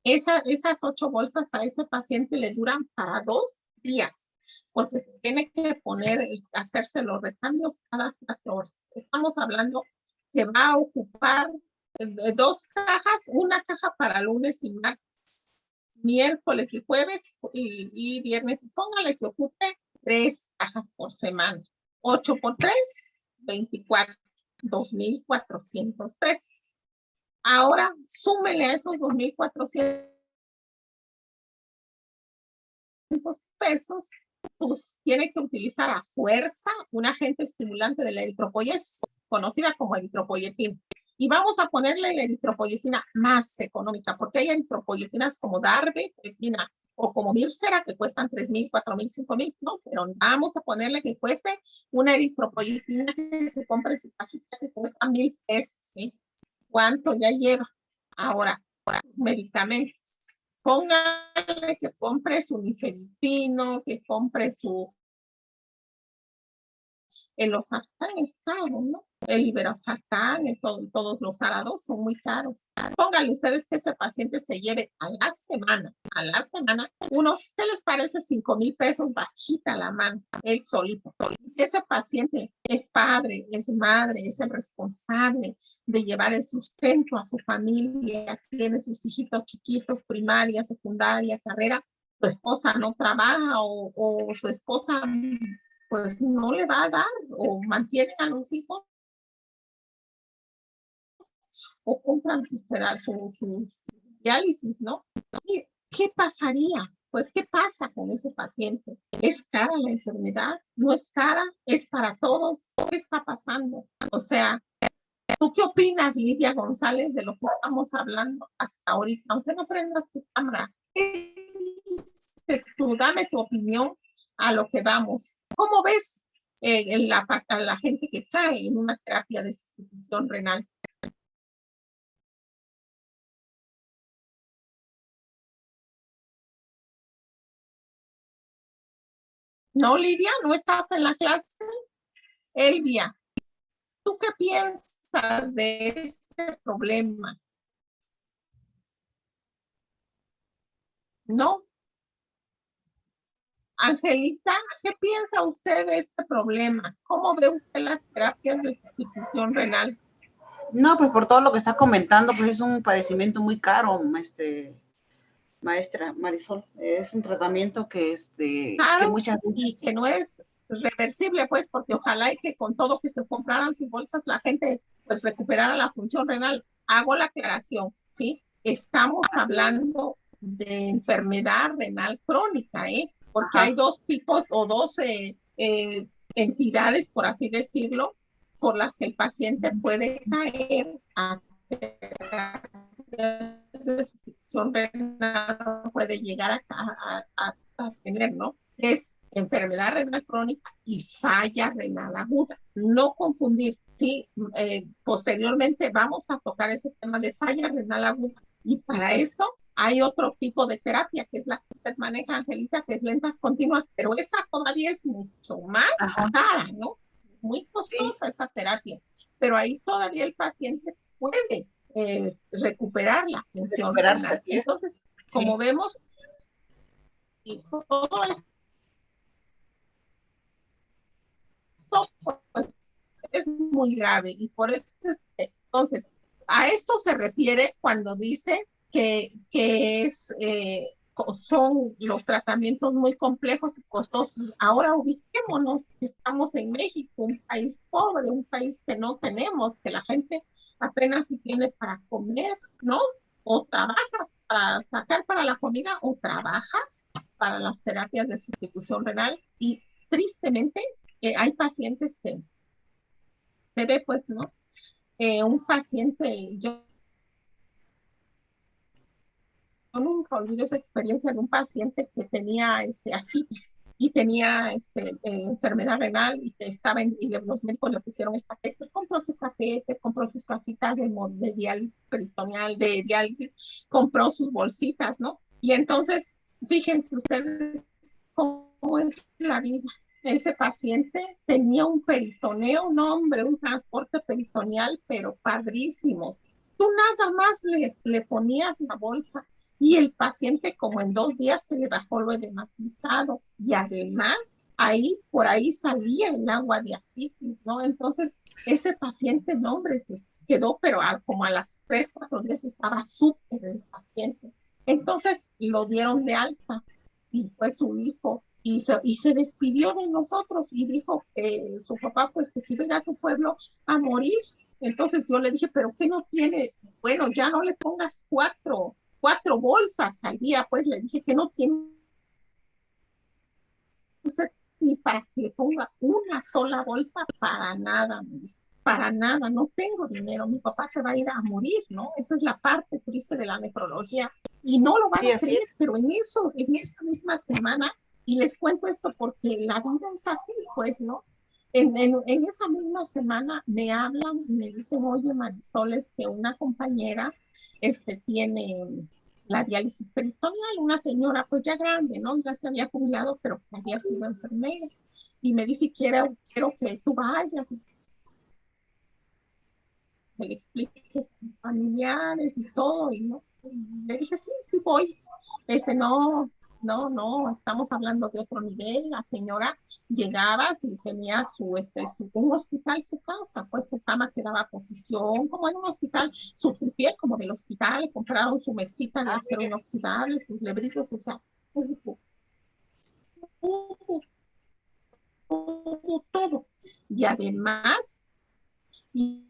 Esas 8 bolsas a ese paciente le duran para 2 días, porque se tiene que poner, hacerse los recambios cada 4 horas. Estamos hablando que va a ocupar 2 cajas, una caja para lunes y martes, miércoles y jueves y viernes. Póngale que ocupe 3 cajas por semana. 8 por 3, 24, 2,400 pesos. Ahora, súmele a esos 2,400 pesos, pues tiene que utilizar a fuerza un agente estimulante de la eritropoyesis, conocida como eritropoyetina. Y vamos a ponerle la eritropoyetina más económica, porque hay eritropoyetinas como darbepoetina o como Mircera que cuestan 3,000, 4,000, 5,000, no, pero vamos a ponerle que cueste una eritropoyetina que se compre en su cajita que cuesta 1,000 pesos, ¿sí? ¿Cuánto ya lleva? Ahora, medicamentos. Póngale que compre su nifedipino, que compre su... El losartán es caro, ¿no? El iberosartán, todos los arados son muy caros. Pónganle ustedes que ese paciente se lleve a la semana, unos, ¿qué les parece? 5,000 pesos bajita la mano, él solito. Si ese paciente es padre, es madre, es el responsable de llevar el sustento a su familia, tiene sus hijitos chiquitos, primaria, secundaria, carrera, su esposa no trabaja o su esposa pues no le va a dar o mantienen a los hijos o compran sus diálisis, ¿no? ¿Qué pasaría? Pues, ¿qué pasa con ese paciente? ¿Es cara la enfermedad? ¿No es cara? ¿Es para todos? ¿Qué está pasando? O sea, ¿tú qué opinas, Lidia González, de lo que estamos hablando hasta ahorita? Aunque no prendas tu cámara, ¿qué dices tú? Dame tu opinión a lo que vamos. ¿Cómo ves a la gente que cae en una terapia de sustitución renal? No, Lidia, ¿no estás en la clase? Elvia, ¿tú qué piensas de este problema? ¿No? Angelita, ¿qué piensa usted de este problema? ¿Cómo ve usted las terapias de sustitución renal? No, pues por todo lo que está comentando, pues es un padecimiento muy caro, maestra Marisol. Es un tratamiento que, claro, que muchas veces... Y que no es reversible, pues, porque ojalá y que con todo que se compraran sus bolsas, la gente pues recuperara la función renal. Hago la aclaración, ¿sí? Estamos hablando de enfermedad renal crónica, porque hay 2 tipos o 2 entidades, por así decirlo, por las que el paciente puede caer a de sustitución renal, puede llegar a tener, ¿no? Es enfermedad renal crónica y falla renal aguda. No confundir, ¿sí? Posteriormente vamos a tocar ese tema de falla renal aguda. Y para eso hay otro tipo de terapia, que es la que usted maneja, Angelita, que es lentas continuas, pero esa todavía es mucho más cara, ¿no? Muy costosa esa terapia, pero ahí todavía el paciente puede recuperar la función renal. Entonces, como vemos, y todo esto pues, es muy grave y por eso entonces a esto se refiere cuando dice que son los tratamientos muy complejos y costosos. Ahora ubiquémonos, estamos en México, un país pobre, un país que no tenemos, que la gente apenas si tiene para comer, ¿no? O trabajas para sacar para la comida o trabajas para las terapias de sustitución renal y tristemente hay pacientes que se ve pues, ¿no? Un paciente, yo nunca olvido esa experiencia de un paciente que tenía ascitis y tenía enfermedad renal y que estaba y los médicos le pusieron el catéter, compró su catéter, compró sus cajitas de diálisis peritoneal, de diálisis, compró sus bolsitas, ¿no? Y entonces, fíjense ustedes cómo es la vida. Ese paciente tenía un peritoneo, no hombre, un transporte peritoneal, pero padrísimo. Tú nada más le ponías la bolsa y el paciente como en 2 días se le bajó lo edematizado y además por ahí salía el agua de ascitis, ¿no? Entonces ese paciente, no hombre, se quedó, pero como a las 3, 4 días estaba súper el paciente. Entonces lo dieron de alta y fue su hijo y se despidió de nosotros y dijo que su papá pues que si iba a su pueblo a morir. Entonces yo le dije, pero ¿qué no tiene? Bueno, ya no le pongas 4 bolsas al día, pues le dije que no tiene usted ni para que le ponga una sola bolsa, para nada, para nada, no tengo dinero, mi papá se va a ir a morir, ¿no? Esa es la parte triste de la nefrología y no lo van a creer, pero en esa misma semana, y les cuento esto porque la vida es así, pues, ¿no? En esa misma semana me hablan y me dicen, oye, Marisol, es que una compañera tiene la diálisis peritoneal, una señora pues ya grande, ¿no? Ya se había jubilado, pero que había sido enfermera. Y me dice, quiero que tú vayas y que le expliques a familiares y todo. Y no, le dije, sí voy. No, estamos hablando de otro nivel. La señora llegaba y tenía un hospital, su casa, pues su cama quedaba posición, como en un hospital, su tripié como del hospital, le compraron su mesita de acero inoxidable, sus lebrillos, o sea, todo. Y además, de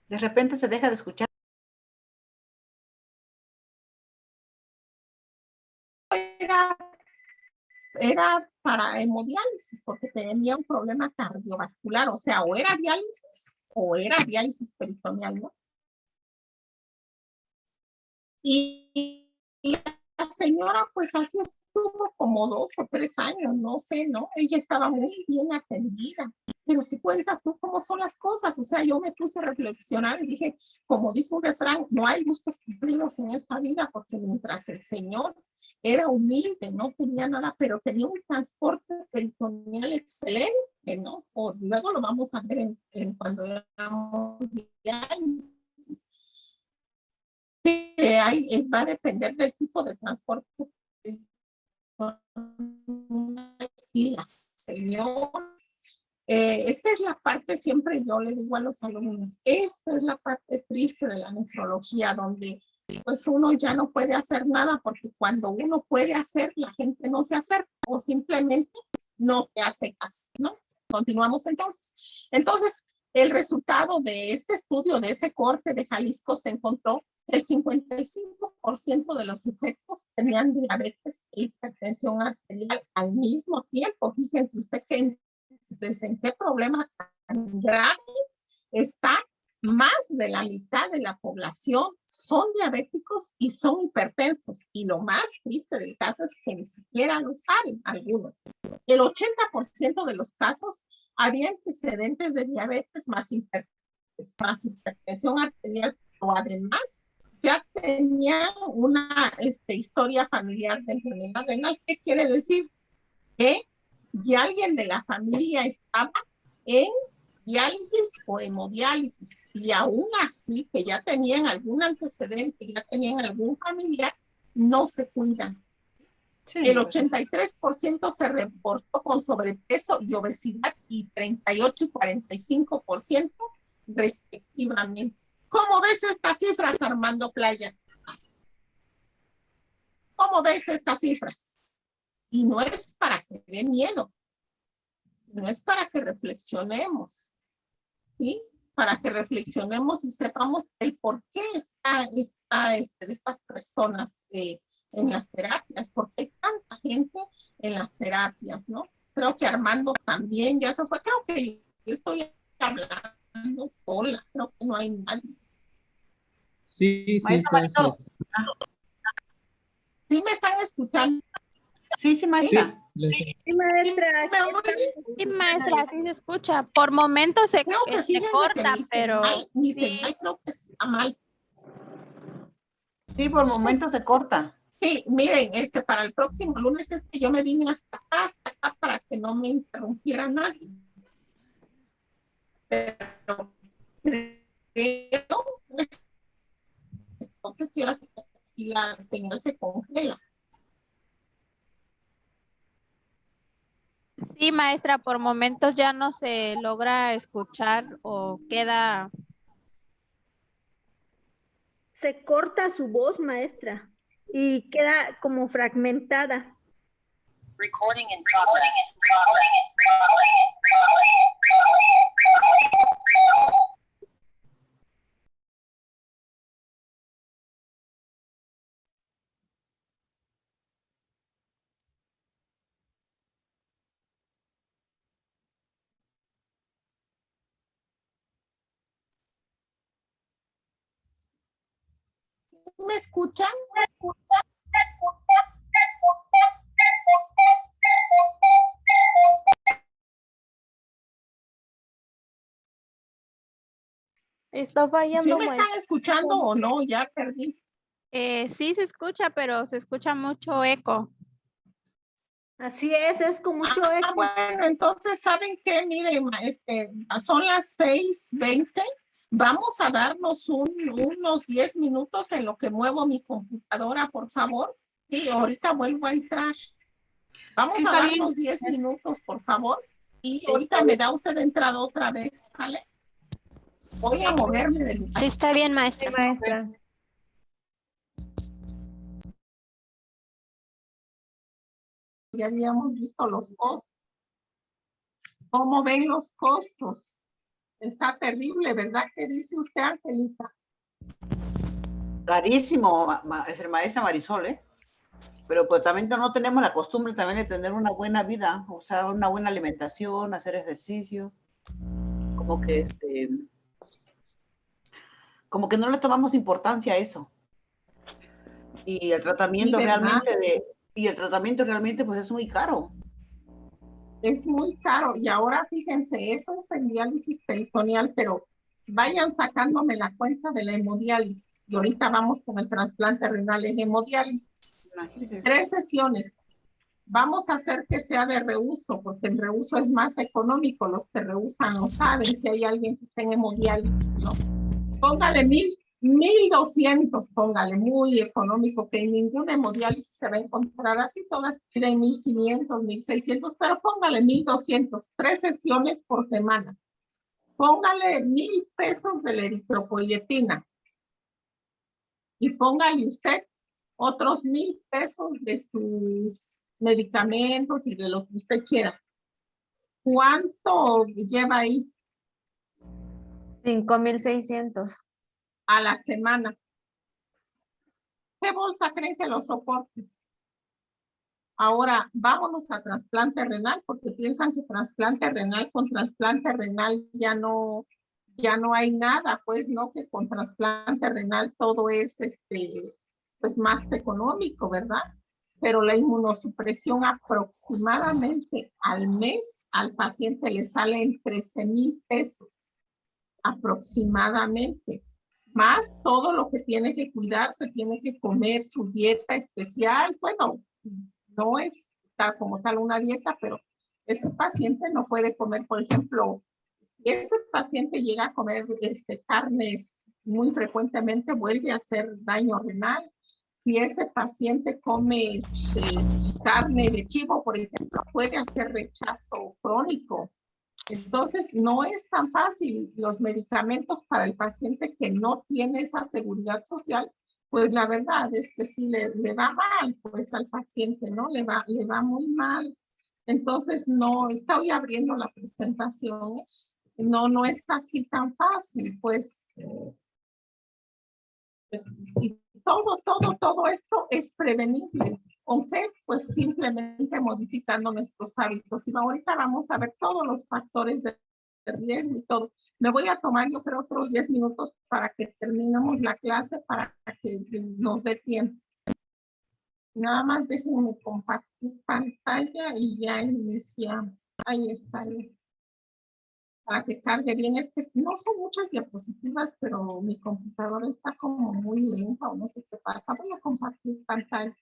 repente se deja de escuchar. Era para hemodiálisis porque tenía un problema cardiovascular, o sea, o era diálisis peritoneal, ¿no? Y la señora, pues así estuvo como 2 o 3 años, no sé, ¿no? Ella estaba muy bien atendida. Pero si cuenta tú cómo son las cosas, o sea, yo me puse a reflexionar y dije, como dice un refrán, no hay gustos cumplidos en esta vida, porque mientras el Señor era humilde, no tenía nada, pero tenía un transporte peritoneal excelente, ¿no? Luego lo vamos a ver cuando veamos diálisis. Va a depender del tipo de transporte. Y la señora, esta es la parte, siempre yo le digo a los alumnos, esta es la parte triste de la nefrología, donde pues uno ya no puede hacer nada, porque cuando uno puede hacer, la gente no se acerca o simplemente no te hace caso, ¿no? Continuamos entonces. Entonces, el resultado de este estudio, de ese corte de Jalisco, se encontró que el 55% de los sujetos tenían diabetes e hipertensión arterial al mismo tiempo. Fíjense usted en qué problema tan grave está más de la mitad de la población son diabéticos y son hipertensos. Y lo más triste del caso es que ni siquiera lo saben algunos. El 80% de los casos había antecedentes de diabetes más hipertensión arterial, o además ya tenía una historia familiar de enfermedad renal. ¿Qué quiere decir? Que ya alguien de la familia estaba en diálisis o hemodiálisis, y aún así que ya tenían algún antecedente, ya tenían algún familiar, no se cuidan. Sí, el 83% se reportó con sobrepeso y obesidad, y 38 y 45% respectivamente. ¿Cómo ves estas cifras, Armando Playa? ¿Cómo ves estas cifras? Y no es para que dé miedo, no es para que reflexionemos, ¿sí? Para que reflexionemos y sepamos el por qué está estas personas en las terapias, porque hay tanta gente en las terapias, ¿no? Creo que Armando también ya se fue. Creo que yo estoy hablando sola, creo que no hay nadie. Sí, Maestra, ¿Sí me están escuchando? Sí, maestra. Sí, maestra. Sí, maestra, sí se escucha. Por momentos se corta, pero Mi sí. señal creo que está mal. Sí, por momentos se corta. Sí, miren, para el próximo lunes yo me vine hasta acá para que no me interrumpiera nadie. Pero creo que la señal se congela. Sí, maestra, por momentos ya no se logra escuchar o queda. Se corta su voz, maestra, y queda como fragmentada. Recording in progress. ¿Me escuchan? Está fallando. ¿Sí me están escuchando o no? Ya perdí. Sí se escucha, pero se escucha mucho eco. Así es con mucho eco. Bueno, entonces, ¿saben qué? Miren, son las 6:20. Vamos a darnos unos 10 minutos en lo que muevo mi computadora, por favor. Y ahorita vuelvo a entrar. Vamos a darnos 10 minutos, por favor. Y ahorita me da usted entrada otra vez, ¿sale? Voy a moverme del lugar. Sí, está bien, maestra. Sí, maestra. Ya habíamos visto los costos. ¿Cómo ven los costos? Está terrible, ¿verdad? ¿Qué dice usted, Angelita? Carísimo, maestra Marisol, ¿eh? Pero pues también no tenemos la costumbre también de tener una buena vida, o sea, una buena alimentación, hacer ejercicio. Como que no le tomamos importancia a eso. Y el tratamiento realmente pues es muy caro. Es muy caro. Y ahora fíjense, eso es el diálisis peritoneal, pero vayan sacándome la cuenta de la hemodiálisis. Y ahorita vamos con el trasplante renal en hemodiálisis. 3 sesiones. Vamos a hacer que sea de reuso, porque el reuso es más económico. Los que reusan no saben si hay alguien que esté en hemodiálisis, ¿no? Póngale 1,200, póngale, muy económico, que en ninguna hemodiálisis se va a encontrar así, todas piden 1,500, 1,600, pero póngale 1,200, 3 sesiones por semana. Póngale 1,000 pesos de la eritropoyetina y póngale usted otros 1,000 pesos de sus medicamentos y de lo que usted quiera. ¿Cuánto lleva ahí? 5,600. A la semana. ¿Qué bolsa creen que lo soporte? Ahora, vámonos a trasplante renal, porque piensan que trasplante renal con trasplante renal ya no ya no hay nada, pues, ¿no? Que con trasplante renal todo es, pues, más económico, ¿verdad? Pero la inmunosupresión aproximadamente al mes al paciente le sale en 13,000 pesos, aproximadamente. Más todo lo que tiene que cuidarse, tiene que comer su dieta especial. Bueno, no es tal como tal una dieta, pero ese paciente no puede comer, por ejemplo, si ese paciente llega a comer carnes muy frecuentemente, vuelve a hacer daño renal. Si ese paciente come carne de chivo, por ejemplo, puede hacer rechazo crónico. Entonces, no es tan fácil. Los medicamentos para el paciente que no tiene esa seguridad social, pues la verdad es que sí le va mal, pues al paciente, ¿no? Le va muy mal. Entonces, no, estoy abriendo la presentación. No es así tan fácil, pues. Y todo esto es prevenible. ¿Con qué? Pues simplemente modificando nuestros hábitos. Y ahorita vamos a ver todos los factores de riesgo y todo. Me voy a tomar, yo creo, otros 10 minutos para que terminemos la clase, para que nos dé tiempo. Nada más déjenme compartir pantalla y ya iniciamos. Ahí está. Para que cargue bien. Es que no son muchas diapositivas, pero mi computadora está como muy lenta o no sé qué pasa. Voy a compartir pantalla.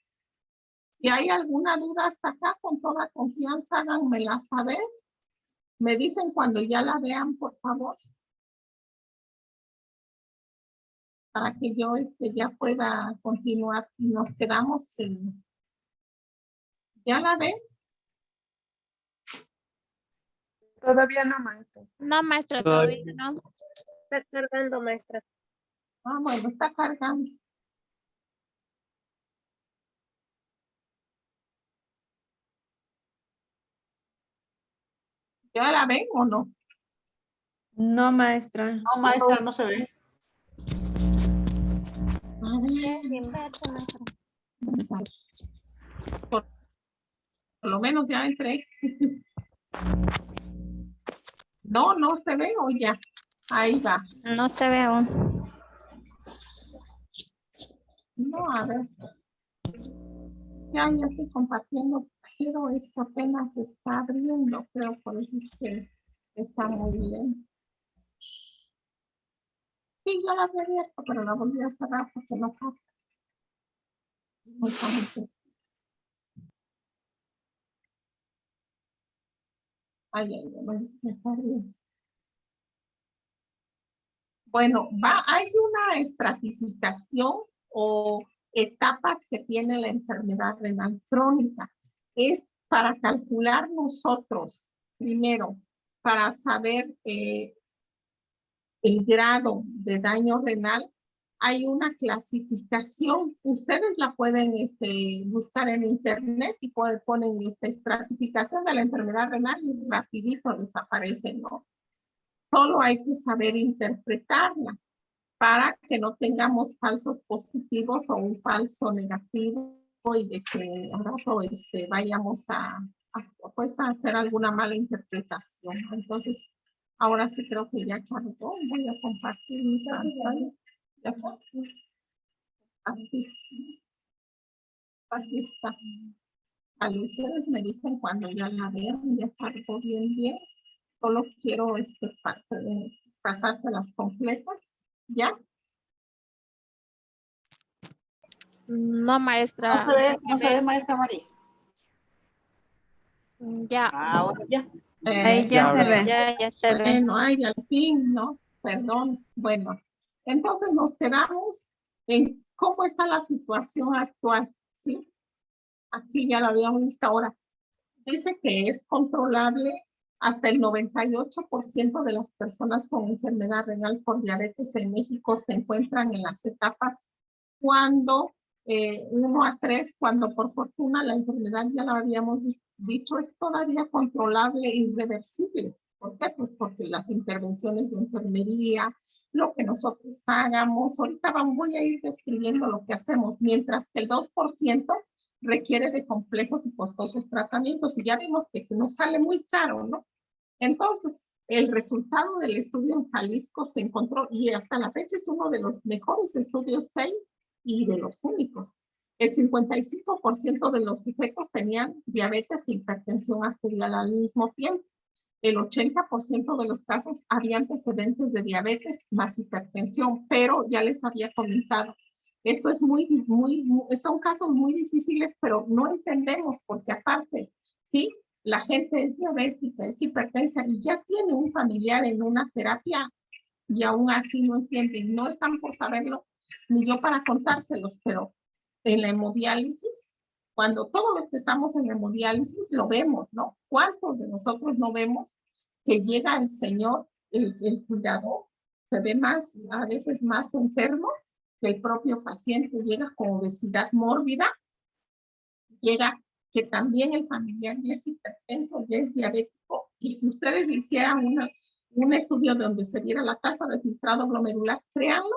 Si hay alguna duda hasta acá, con toda confianza, háganmela saber. Me dicen cuando ya la vean, por favor. Para que yo ya pueda continuar y nos quedamos en... ¿Ya la ven? Todavía no, maestra. No, maestra, todavía no. Está cargando, maestra. Ah, bueno, está cargando. ¿Ya la ven o no? No, maestra. No, maestra, no se ve. Por lo menos ya entré. No se ve o ya. Ahí va. No se ve aún. No, a ver. Ya estoy compartiendo, pero esto apenas está abriendo, pero por eso es que está muy bien. Sí, ya la había abierto, pero la volví a cerrar porque no capta. No está muy pesado. Bueno, está bien. Bueno, hay una estratificación o etapas que tiene la enfermedad renal crónica. Es para calcular nosotros, primero, para saber el grado de daño renal, hay una clasificación. Ustedes la pueden buscar en internet y ponen estratificación de la enfermedad renal y rapidito les aparece, ¿no? Solo hay que saber interpretarla para que no tengamos falsos positivos o un falso negativo y de que al rato vayamos a hacer alguna mala interpretación. Entonces, ahora sí creo que ya cargó. Voy a compartir mi pantalla. ¿Ya está? Aquí está. Ustedes me dicen cuando ya la vean, ya cargó bien. Solo quiero pasárselas completas. ¿Ya? No, maestra. No se ve, maestra Mari. Ya. Ahora ya. Ahí ya se ve. Ya se ve. Bueno, ay, al fin, ¿no? Perdón. Bueno, entonces nos quedamos en cómo está la situación actual, ¿sí? Aquí ya la habíamos visto ahora. Dice que es controlable hasta el 98% de las personas con enfermedad renal por diabetes en México se encuentran en las etapas cuando 1 a 3, cuando por fortuna la enfermedad, ya lo habíamos dicho, es todavía controlable e irreversible. ¿Por qué? Pues porque las intervenciones de enfermería, lo que nosotros hagamos, ahorita voy a ir describiendo lo que hacemos, mientras que el 2% requiere de complejos y costosos tratamientos, y ya vimos que nos sale muy caro, ¿no? Entonces, El resultado del estudio en Jalisco se encontró, y hasta la fecha es uno de los mejores estudios que hay y de los únicos. El 55% de los sujetos tenían diabetes e hipertensión arterial al mismo tiempo. El 80% de los casos había antecedentes de diabetes más hipertensión, pero ya les había comentado, esto es son casos muy difíciles, pero no entendemos porque aparte, ¿sí? La gente es diabética, es hipertensa y ya tiene un familiar en una terapia y aún así no entienden, no están por saberlo, ni yo para contárselos, pero en la hemodiálisis, cuando todos los que estamos en la hemodiálisis lo vemos, ¿no? ¿Cuántos de nosotros no vemos que llega el señor, el cuidador, se ve más, a veces más enfermo que el propio paciente, llega con obesidad mórbida, llega que también el familiar ya es hipertenso, ya es diabético, y si ustedes le hicieran un estudio donde se viera la tasa de filtrado glomerular, créanlo,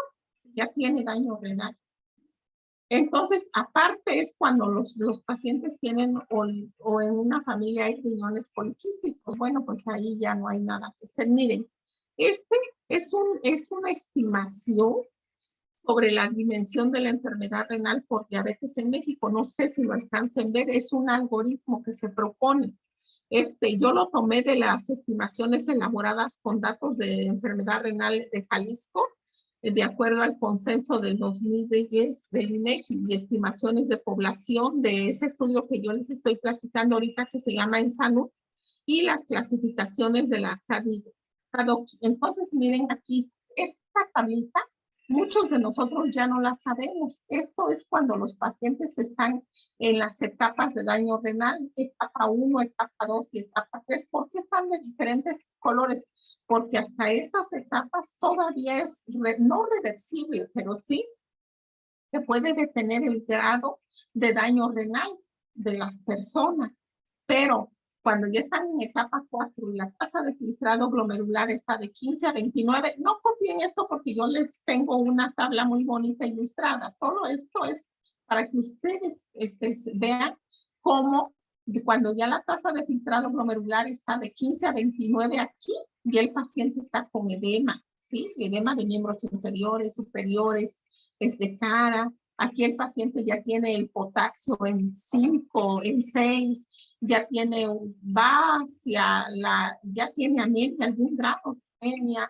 ya tiene daño renal. Entonces, aparte es cuando los pacientes tienen o en una familia hay riñones poliquísticos, bueno, pues ahí ya no hay nada que hacer. Miren, este es una estimación sobre la dimensión de la enfermedad renal por diabetes en México. No sé si lo alcancen a ver, es un algoritmo que se propone. Yo lo tomé de las estimaciones elaboradas con datos de enfermedad renal de Jalisco, de acuerdo al consenso del 2010 del INEGI y estimaciones de población de ese estudio que yo les estoy platicando ahorita que se llama EnSalud y las clasificaciones de la CADOC. Entonces, miren aquí, esta tablita, muchos de nosotros ya no la sabemos. Esto es cuando los pacientes están en las etapas de daño renal, etapa 1, etapa 2 y etapa 3. ¿Por qué están de diferentes colores? Porque hasta estas etapas todavía es no reversible, pero sí se puede detener el grado de daño renal de las personas. Pero cuando ya están en etapa 4 y la tasa de filtrado glomerular está de 15 a 29, no copien esto porque yo les tengo una tabla muy bonita ilustrada. Solo esto es para que ustedes vean cómo cuando ya la tasa de filtrado glomerular está de 15 a 29 aquí, y el paciente está con edema, ¿sí? Edema de miembros inferiores, superiores, de cara. Aquí el paciente ya tiene el potasio en 5, en 6, ya tiene, ya tiene anemia, algún grado de anemia,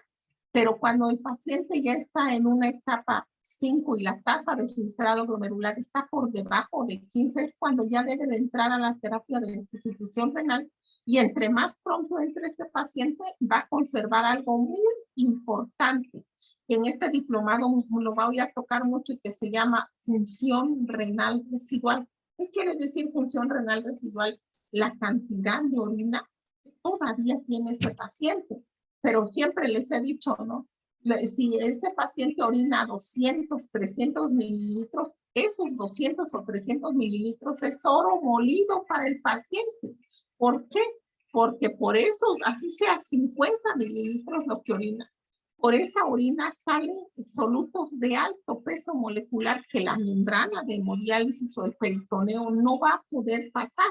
pero cuando el paciente ya está en una etapa 5 y la tasa de filtrado glomerular está por debajo de 15, es cuando ya debe de entrar a la terapia de sustitución renal, y entre más pronto entre este paciente va a conservar algo muy importante, que en este diplomado lo voy a tocar mucho y que se llama función renal residual. ¿Qué quiere decir función renal residual? La cantidad de orina que todavía tiene ese paciente. Pero siempre les he dicho, ¿no? Si ese paciente orina 200, 300 mililitros, esos 200 o 300 mililitros es oro molido para el paciente. ¿Por qué? Porque por eso, así sea 50 mililitros lo que orina, por esa orina salen solutos de alto peso molecular que la membrana de hemodiálisis o el peritoneo no va a poder pasar.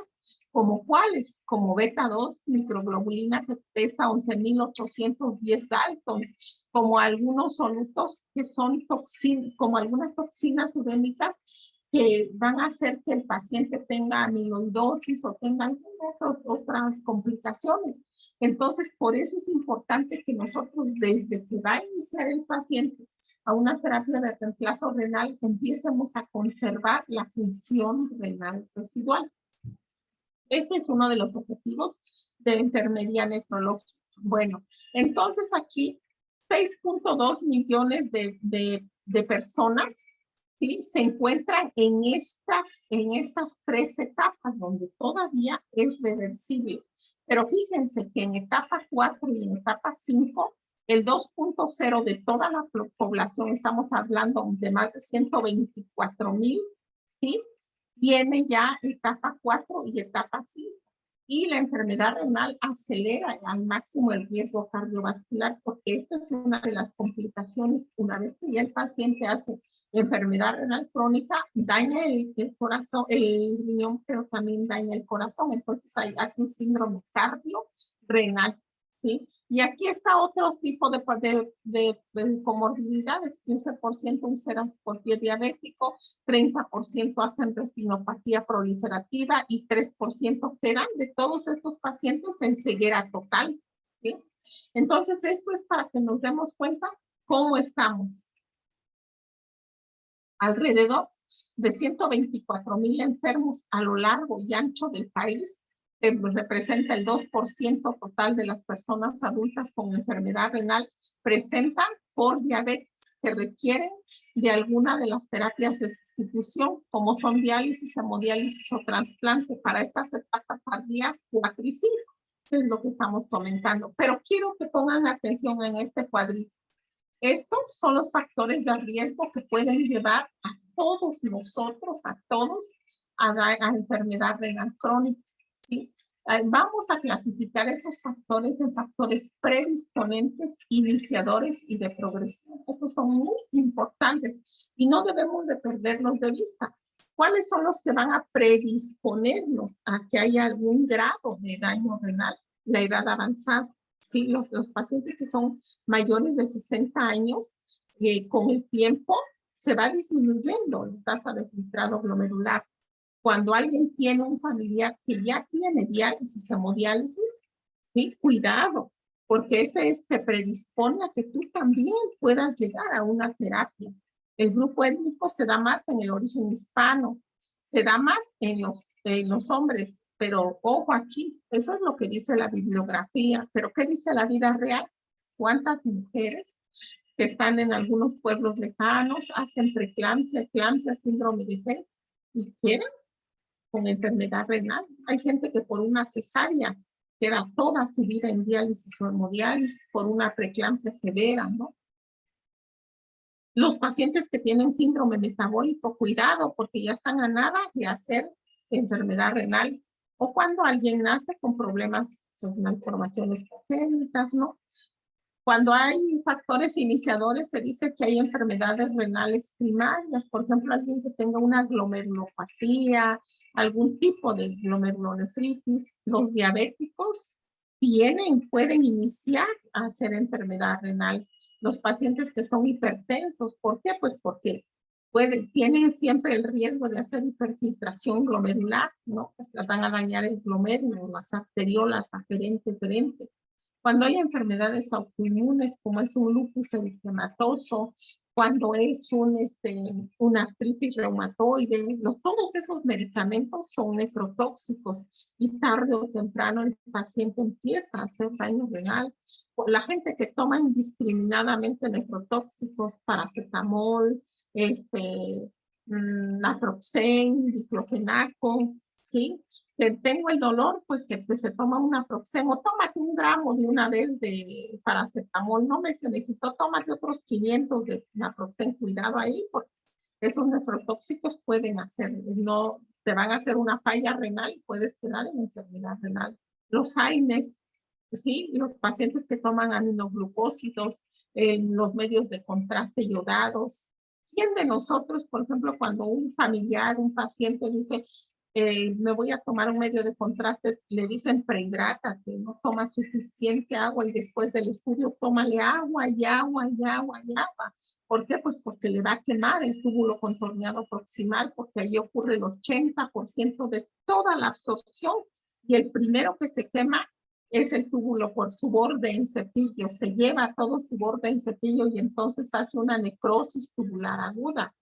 ¿Como cuáles? Como beta 2, microglobulina que pesa 11.810 Daltons, como algunos solutos que son toxinas, como algunas toxinas udémicas que van a hacer que el paciente tenga amiloidosis o tenga otras complicaciones. Entonces, por eso es importante que nosotros, desde que va a iniciar el paciente a una terapia de reemplazo renal, empiecemos a conservar la función renal residual. Ese es uno de los objetivos de enfermería nefrológica. Bueno, entonces aquí 6.2 millones de personas, ¿sí?, se encuentran en estas 3 etapas donde todavía es reversible. Pero fíjense que en etapa 4 y en etapa 5, el 2.0 de toda la población, estamos hablando de más de 124,000, ¿sí?, tiene ya etapa 4 y etapa 5. Y la enfermedad renal acelera al máximo el riesgo cardiovascular, porque esta es una de las complicaciones. Una vez que ya el paciente hace enfermedad renal crónica, daña el corazón, el riñón, pero también daña el corazón. Entonces ahí hace un síndrome cardiorrenal, ¿sí? Y aquí está otro tipo de comorbilidades, 15% úlceras por pie diabético, 30% hacen retinopatía proliferativa y 3% quedan de todos estos pacientes en ceguera total, ¿sí? Entonces, esto es para que nos demos cuenta cómo estamos. Alrededor de 124,000 enfermos a lo largo y ancho del país, representa el 2% total de las personas adultas con enfermedad renal, presentan por diabetes que requieren de alguna de las terapias de sustitución, como son diálisis, hemodiálisis o trasplante para estas etapas tardías 4 y 5, es lo que estamos comentando. Pero quiero que pongan atención en este cuadrito. Estos son los factores de riesgo que pueden llevar a todos nosotros, a todos, a enfermedad renal crónica, ¿sí? Vamos a clasificar estos factores en factores predisponentes, iniciadores y de progresión. Estos son muy importantes y no debemos de perderlos de vista. ¿Cuáles son los que van a predisponernos a que haya algún grado de daño renal? La edad avanzada. Sí, los pacientes que son mayores de 60 años, con el tiempo se va disminuyendo la tasa de filtrado glomerular. Cuando alguien tiene un familiar que ya tiene diálisis, hemodiálisis, sí, cuidado, porque ese te predispone a que tú también puedas llegar a una terapia. El grupo étnico se da más en el origen hispano, se da más en los hombres. Pero ojo aquí, eso es lo que dice la bibliografía. ¿Pero qué dice la vida real? ¿Cuántas mujeres que están en algunos pueblos lejanos hacen preeclampsia, eclampsia, síndrome de G y quedan con enfermedad renal? Hay gente que por una cesárea queda toda su vida en diálisis o hemodiálisis por una preeclampsia severa, ¿no? Los pacientes que tienen síndrome metabólico, cuidado, porque ya están a nada de hacer enfermedad renal. O cuando alguien nace con problemas, pues, malformaciones congénitas, ¿no? Cuando hay factores iniciadores, se dice que hay enfermedades renales primarias. Por ejemplo, alguien que tenga una glomerulopatía, algún tipo de glomerulonefritis. Los diabéticos pueden iniciar a hacer enfermedad renal. Los pacientes que son hipertensos, ¿por qué? Pues porque tienen siempre el riesgo de hacer hiperfiltración glomerular, ¿no? Pues van a dañar el glomérulo, las arteriolas aferente. Cuando hay enfermedades autoinmunes, como es un lupus eritematoso, cuando es una artritis reumatoide, todos esos medicamentos son nefrotóxicos y tarde o temprano el paciente empieza a hacer daño renal. La gente que toma indiscriminadamente nefrotóxicos, paracetamol, naproxen, diclofenaco, ¿sí? Que tengo el dolor, pues que se toma un naproxen o tómate 1 gramo de una vez de paracetamol, se me quitó, tómate otros 500 de naproxen, cuidado ahí, porque esos nefrotóxicos pueden te van a hacer una falla renal y puedes quedar en enfermedad renal. Los AINES, ¿sí? Los pacientes que toman aminoglucósidos, los medios de contraste yodados. ¿Quién de nosotros, por ejemplo, cuando un familiar, un paciente dice, me voy a tomar un medio de contraste, le dicen prehidrátate, no toma suficiente agua y después del estudio tómale agua y agua y agua y agua? ¿Por qué? Pues porque le va a quemar el túbulo contorneado proximal, porque ahí ocurre el 80% de toda la absorción y el primero que se quema es el túbulo por su borde en cepillo, se lleva todo su borde en cepillo y entonces hace una necrosis tubular aguda.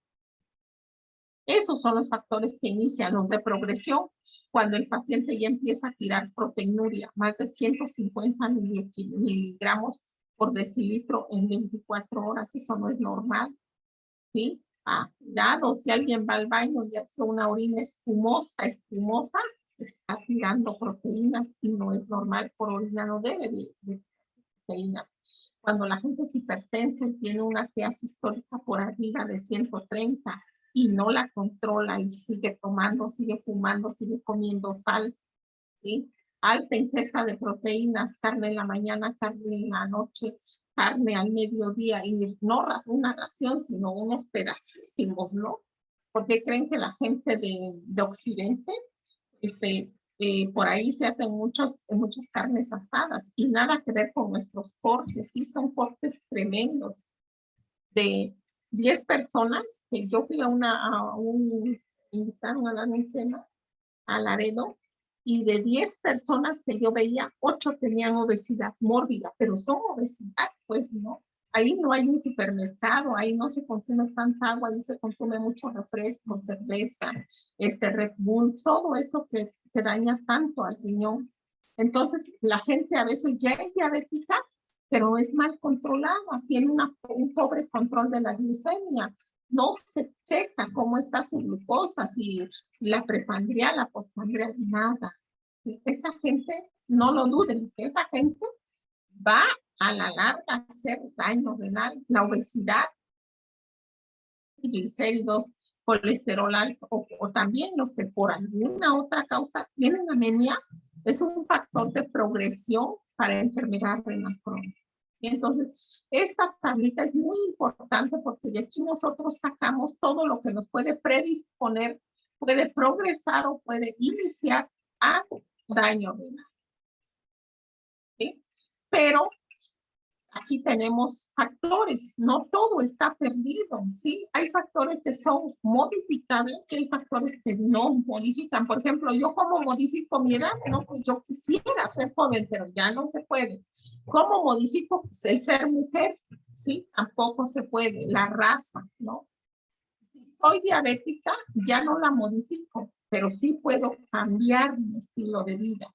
Esos son los factores que inician los de progresión cuando el paciente ya empieza a tirar proteinuria, más de 150 miligramos por decilitro en 24 horas. Eso no es normal, ¿sí? Cuidado, si alguien va al baño y hace una orina espumosa, está tirando proteínas y no es normal. Por orina no debe de proteínas. Cuando la gente es hipertensa y tiene una TEA sistólica por arriba de 130 y no la controla y sigue tomando, sigue fumando, sigue comiendo sal, ¿sí? Alta ingesta de proteínas, carne en la mañana, carne en la noche, carne al mediodía, y no una ración, sino unos pedacísimos, ¿no? Porque creen que la gente de Occidente Por ahí se hacen muchas carnes asadas y nada que ver con nuestros cortes. Sí, son cortes tremendos. De 10 personas, que yo fui invitaron a dar un tema a Laredo, y de 10 personas que yo veía, 8 tenían obesidad mórbida, pero son obesidad, pues, ¿no? Ahí no hay un supermercado, ahí no se consume tanta agua, ahí se consume mucho refresco, cerveza, Red Bull, todo eso que daña tanto al riñón. Entonces, la gente a veces ya es diabética, pero es mal controlada, tiene un pobre control de la glucemia, no se checa cómo está su glucosa, si la prepandrial, la postpandrial, nada. Esa gente, no lo duden, que esa gente va a la larga a hacer daño renal. La obesidad, triglicéridos, colesterol alto, o también los que por alguna otra causa tienen anemia, es un factor de progresión para enfermedad renal crónica. Y entonces, esta tablita es muy importante porque de aquí nosotros sacamos todo lo que nos puede predisponer, puede progresar o puede iniciar a daño renal. ¿Sí? Pero aquí tenemos factores, no todo está perdido, ¿sí? Hay factores que son modificables y hay factores que no modifican. Por ejemplo, yo cómo modifico mi edad, ¿no? Pues yo quisiera ser joven, pero ya no se puede. ¿Cómo modifico? Pues el ser mujer, ¿sí? Tampoco se puede. La raza, ¿no? Si soy diabética, ya no la modifico, pero sí puedo cambiar mi estilo de vida.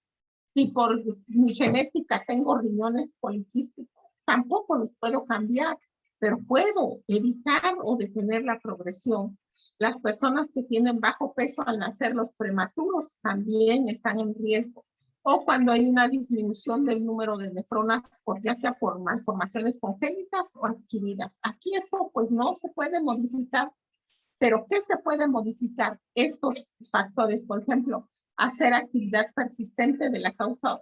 Si por mi genética tengo riñones poliquísticos, tampoco los puedo cambiar, pero puedo evitar o detener la progresión. Las personas que tienen bajo peso al nacer, los prematuros, también están en riesgo. O cuando hay una disminución del número de nefronas, ya sea por malformaciones congénitas o adquiridas. Aquí esto pues no se puede modificar, pero ¿qué se puede modificar? Estos factores, por ejemplo, hacer actividad persistente de la causa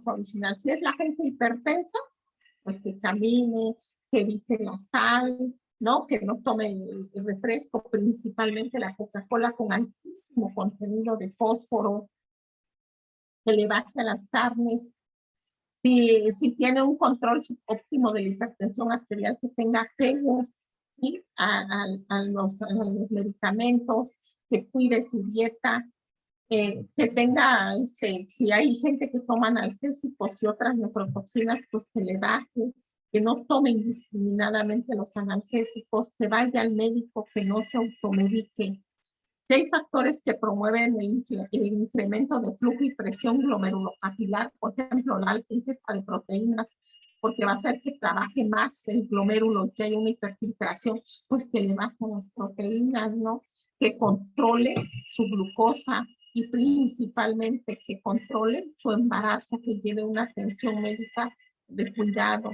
original. Si es la gente hipertensa, pues que camine, que evite la sal, ¿no? Que no tome el refresco, principalmente la Coca-Cola con altísimo contenido de fósforo, que le baje a las carnes. Si tiene un control óptimo de la hipertensión arterial, que tenga apego, ¿sí? a los medicamentos, que cuide su dieta, que tenga, si hay gente que toma analgésicos y otras nefrotoxinas, pues que le baje, que no tome indiscriminadamente los analgésicos, que vaya al médico, que no se automedique. Si hay factores que promueven el incremento de flujo y presión glomerulocapilar, por ejemplo, la alta ingesta de proteínas, porque va a hacer que trabaje más el glomérulo y que haya una hiperfiltración, pues que le bajen las proteínas, ¿no? Que controle su glucosa y principalmente que controle su embarazo, que lleve una atención médica de cuidado.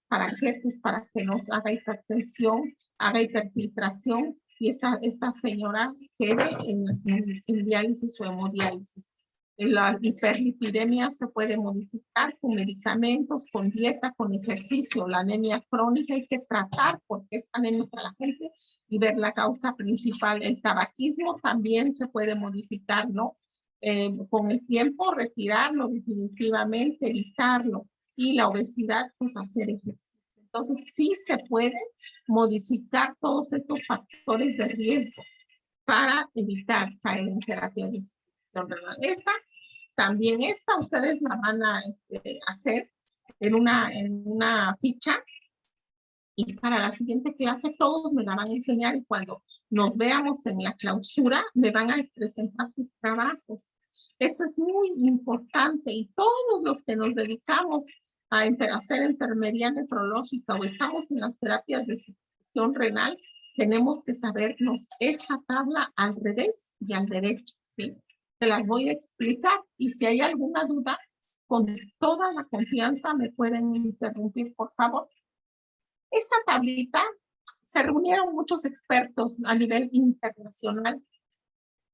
¿Para qué? Pues para que no haga hipertensión, haga hiperfiltración y esta señora quede en diálisis o hemodiálisis. La hiperlipidemia se puede modificar con medicamentos, con dieta, con ejercicio. La anemia crónica hay que tratar porque es anémica la gente y ver la causa principal. El tabaquismo también se puede modificar, ¿no? Con el tiempo retirarlo definitivamente, evitarlo. Y la obesidad, pues hacer ejercicio. Entonces sí se puede modificar todos estos factores de riesgo para evitar caer en terapia de sustitución renal. También ustedes la van a hacer en una ficha y para la siguiente clase todos me la van a enseñar y cuando nos veamos en la clausura me van a presentar sus trabajos. Esto es muy importante y todos los que nos dedicamos a hacer enfermería nefrológica o estamos en las terapias de sustitución renal, tenemos que sabernos esta tabla al revés y al derecho, ¿sí? Te las voy a explicar y si hay alguna duda, con toda la confianza me pueden interrumpir, por favor. Esta tablita, se reunieron muchos expertos a nivel internacional.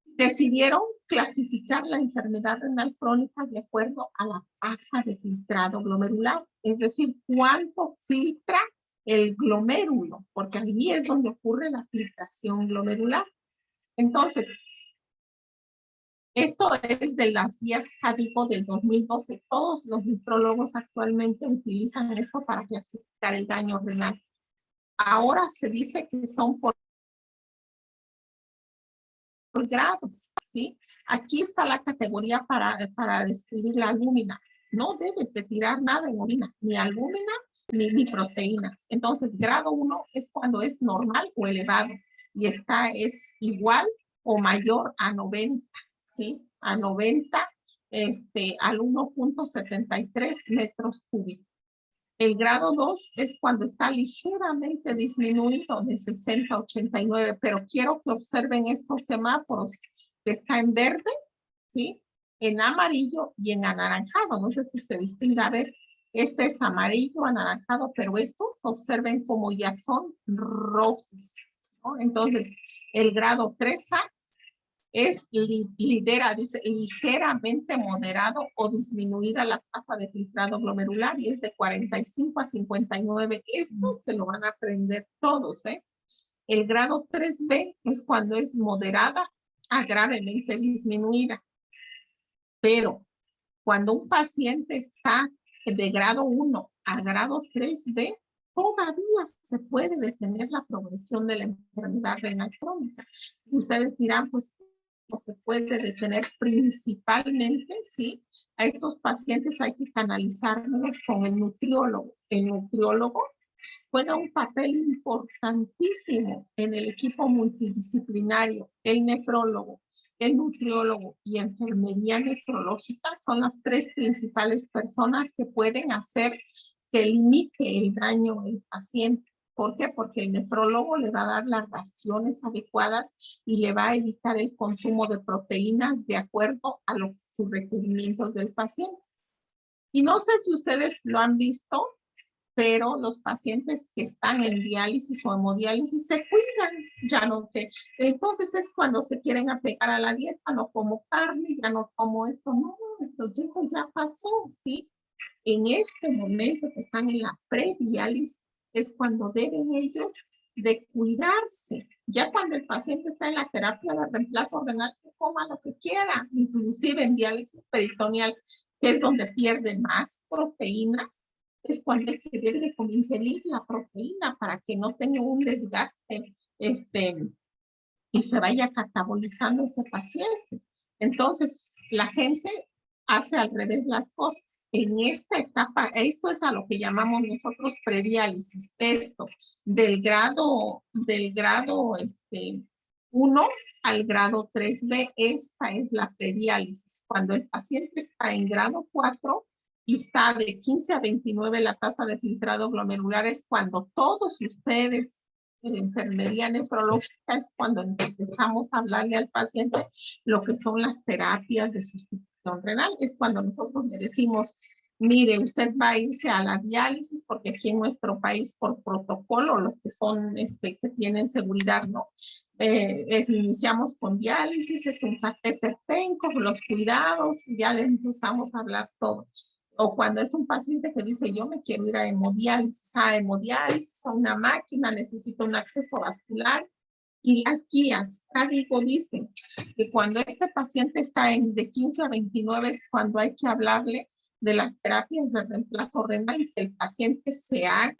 Decidieron clasificar la enfermedad renal crónica de acuerdo a la tasa de filtrado glomerular, es decir, cuánto filtra el glomérulo, porque ahí es donde ocurre la filtración glomerular. Entonces, Esto es de las guías CADIGO del 2012. Todos los nefrólogos actualmente utilizan esto para clasificar el daño renal. Ahora se dice que son por grados, ¿sí? Aquí está la categoría para describir la albúmina. No debes de tirar nada en orina, ni albúmina ni proteínas. Entonces, grado 1 es cuando es normal o elevado y es igual o mayor a 90, ¿sí? A 90, al 1.73 metros cúbicos. El grado 2 es cuando está ligeramente disminuido de 60 a 89, pero quiero que observen estos semáforos que está en verde, ¿sí? En amarillo y en anaranjado. No sé si se distingue. A ver, este es amarillo, anaranjado, pero estos observen como ya son rojos, ¿no? Entonces, el grado 3A dice, ligeramente moderado o disminuida la tasa de filtrado glomerular y es de 45 a 59. Esto se lo van a aprender todos, ¿eh? El grado 3B es cuando es moderada a gravemente disminuida. Pero cuando un paciente está de grado 1 a grado 3B, todavía se puede detener la progresión de la enfermedad renal crónica. Y ustedes dirán, pues, se puede detener principalmente, ¿sí? A estos pacientes hay que canalizarlos con el nutriólogo. El nutriólogo juega un papel importantísimo en el equipo multidisciplinario. El nefrólogo, el nutriólogo y enfermería nefrológica son las tres principales personas que pueden hacer que limite el daño del paciente. ¿Por qué? Porque el nefrólogo le va a dar las raciones adecuadas y le va a evitar el consumo de proteínas de acuerdo a sus requerimientos del paciente. Y no sé si ustedes lo han visto, pero los pacientes que están en diálisis o hemodiálisis se cuidan, ya no te. Entonces es cuando se quieren apegar a la dieta, no como carne, ya no como esto, no, eso ya pasó, ¿sí? En este momento que están en la prediálisis, es cuando deben ellos de cuidarse. Ya cuando el paciente está en la terapia de reemplazo renal, que coma lo que quiera, inclusive en diálisis peritoneal, que es donde pierde más proteínas, es cuando hay que debe ingerir la proteína para que no tenga un desgaste y se vaya catabolizando ese paciente. Entonces, la gente hace al revés las cosas. En esta etapa, esto es a lo que llamamos nosotros prediálisis. Esto, del grado 1 al grado 3B, esta es la prediálisis. Cuando el paciente está en grado 4 y está de 15 a 29 la tasa de filtrado glomerular, es cuando todos ustedes en enfermería nefrológica es cuando empezamos a hablarle al paciente lo que son las terapias de sustitución renal. Es cuando nosotros le decimos, mire, usted va a irse a la diálisis porque aquí en nuestro país por protocolo, los que son, que tienen seguridad, ¿no? Iniciamos con diálisis, es un catéter PENCO, los cuidados, ya le empezamos a hablar todo. O cuando es un paciente que dice, yo me quiero ir a hemodiálisis, a una máquina, necesito un acceso vascular. Y las guías, CADIGO dice que cuando este paciente está de 15 a 29 es cuando hay que hablarle de las terapias de reemplazo renal y que el paciente se haga,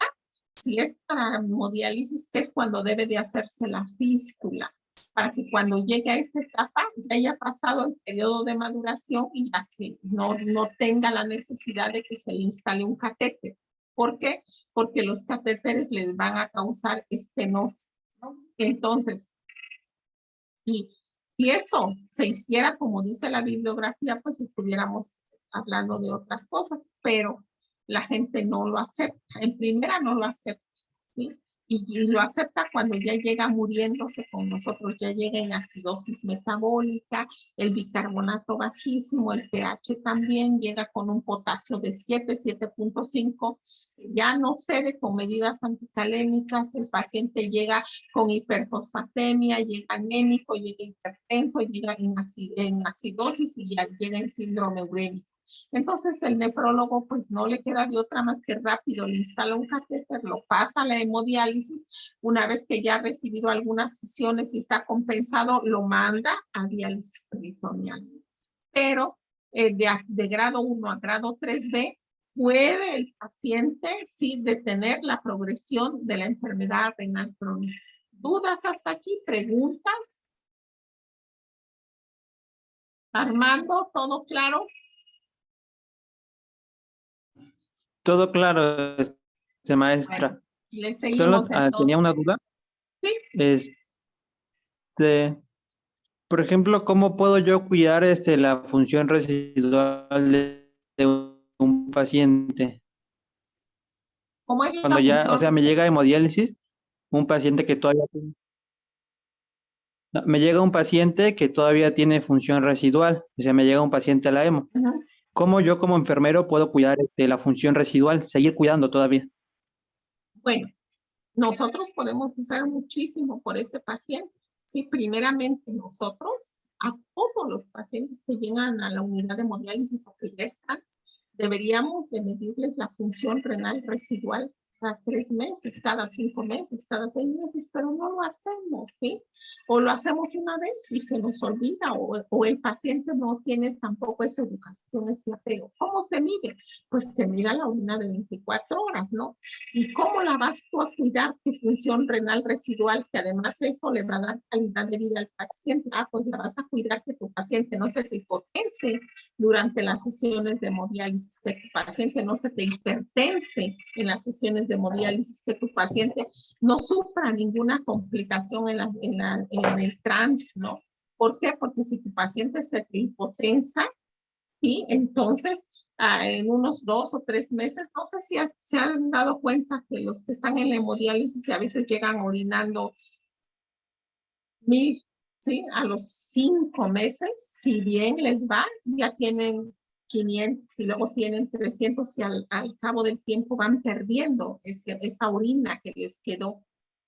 si es para hemodiálisis, que es cuando debe de hacerse la fístula, para que cuando llegue a esta etapa ya haya pasado el periodo de maduración y así no tenga la necesidad de que se le instale un catéter. ¿Por qué? Porque los catéteres les van a causar estenosis, ¿no? Entonces, si esto se hiciera como dice la bibliografía, pues estuviéramos hablando de otras cosas, pero la gente no lo acepta. En primera no lo acepta, ¿sí? Y lo acepta cuando ya llega muriéndose con nosotros, ya llega en acidosis metabólica, el bicarbonato bajísimo, el pH también llega con un potasio de 7, 7.5, ya no cede con medidas anticalémicas, el paciente llega con hiperfosfatemia, llega anémico, llega hipertenso, llega en acidosis y ya llega en síndrome urémico. Entonces el nefrólogo pues no le queda de otra más que rápido, le instala un catéter, lo pasa a la hemodiálisis, una vez que ya ha recibido algunas sesiones y está compensado, lo manda a diálisis peritoneal. pero de grado 1 a grado 3B, puede el paciente sí detener la progresión de la enfermedad renal crónica. ¿Dudas hasta aquí? ¿Preguntas? Armando, ¿todo claro? Todo claro, maestra. Bueno, le Solo seguimos entonces. tenía una duda. Sí. Por ejemplo, ¿cómo puedo yo cuidar la función residual de un paciente? ¿Cómo es la Cuando ya, o sea, función? me llega hemodiálisis, un paciente que todavía tiene... No, me llega un paciente que todavía tiene función residual, o sea, me llega un paciente a la hemo. Ujú. ¿Cómo yo como enfermero puedo cuidar la función residual, seguir cuidando todavía? Bueno, nosotros podemos hacer muchísimo por ese paciente. Sí, primeramente nosotros, a todos los pacientes que llegan a la unidad de hemodiálisis o que ya están, deberíamos de medirles la función renal residual cada 3 meses, cada 5 meses, cada 6 meses, pero no lo hacemos, ¿sí? O lo hacemos una vez y se nos olvida, o el paciente no tiene tampoco esa educación, ese apego. ¿Cómo se mide? Pues se mide la orina de 24 horas, ¿no? ¿Y cómo la vas tú a cuidar tu función renal residual? Que además eso le va a dar calidad de vida al paciente. Ah, pues la vas a cuidar que tu paciente no se te hipotense durante las sesiones de hemodiálisis, que tu paciente no se te hipertense en las sesiones de hemodiálisis, que tu paciente no sufra ninguna complicación en el trans, ¿no? ¿Por qué? Porque si tu paciente se te hipotensa, ¿sí? Entonces, en unos 2 o 3 meses, no sé si se han dado cuenta que los que están en la hemodiálisis a veces llegan orinando 1000, ¿sí? A los 5 meses, si bien les va, ya tienen 500 y luego tienen 300 y al cabo del tiempo van perdiendo esa orina que les quedó.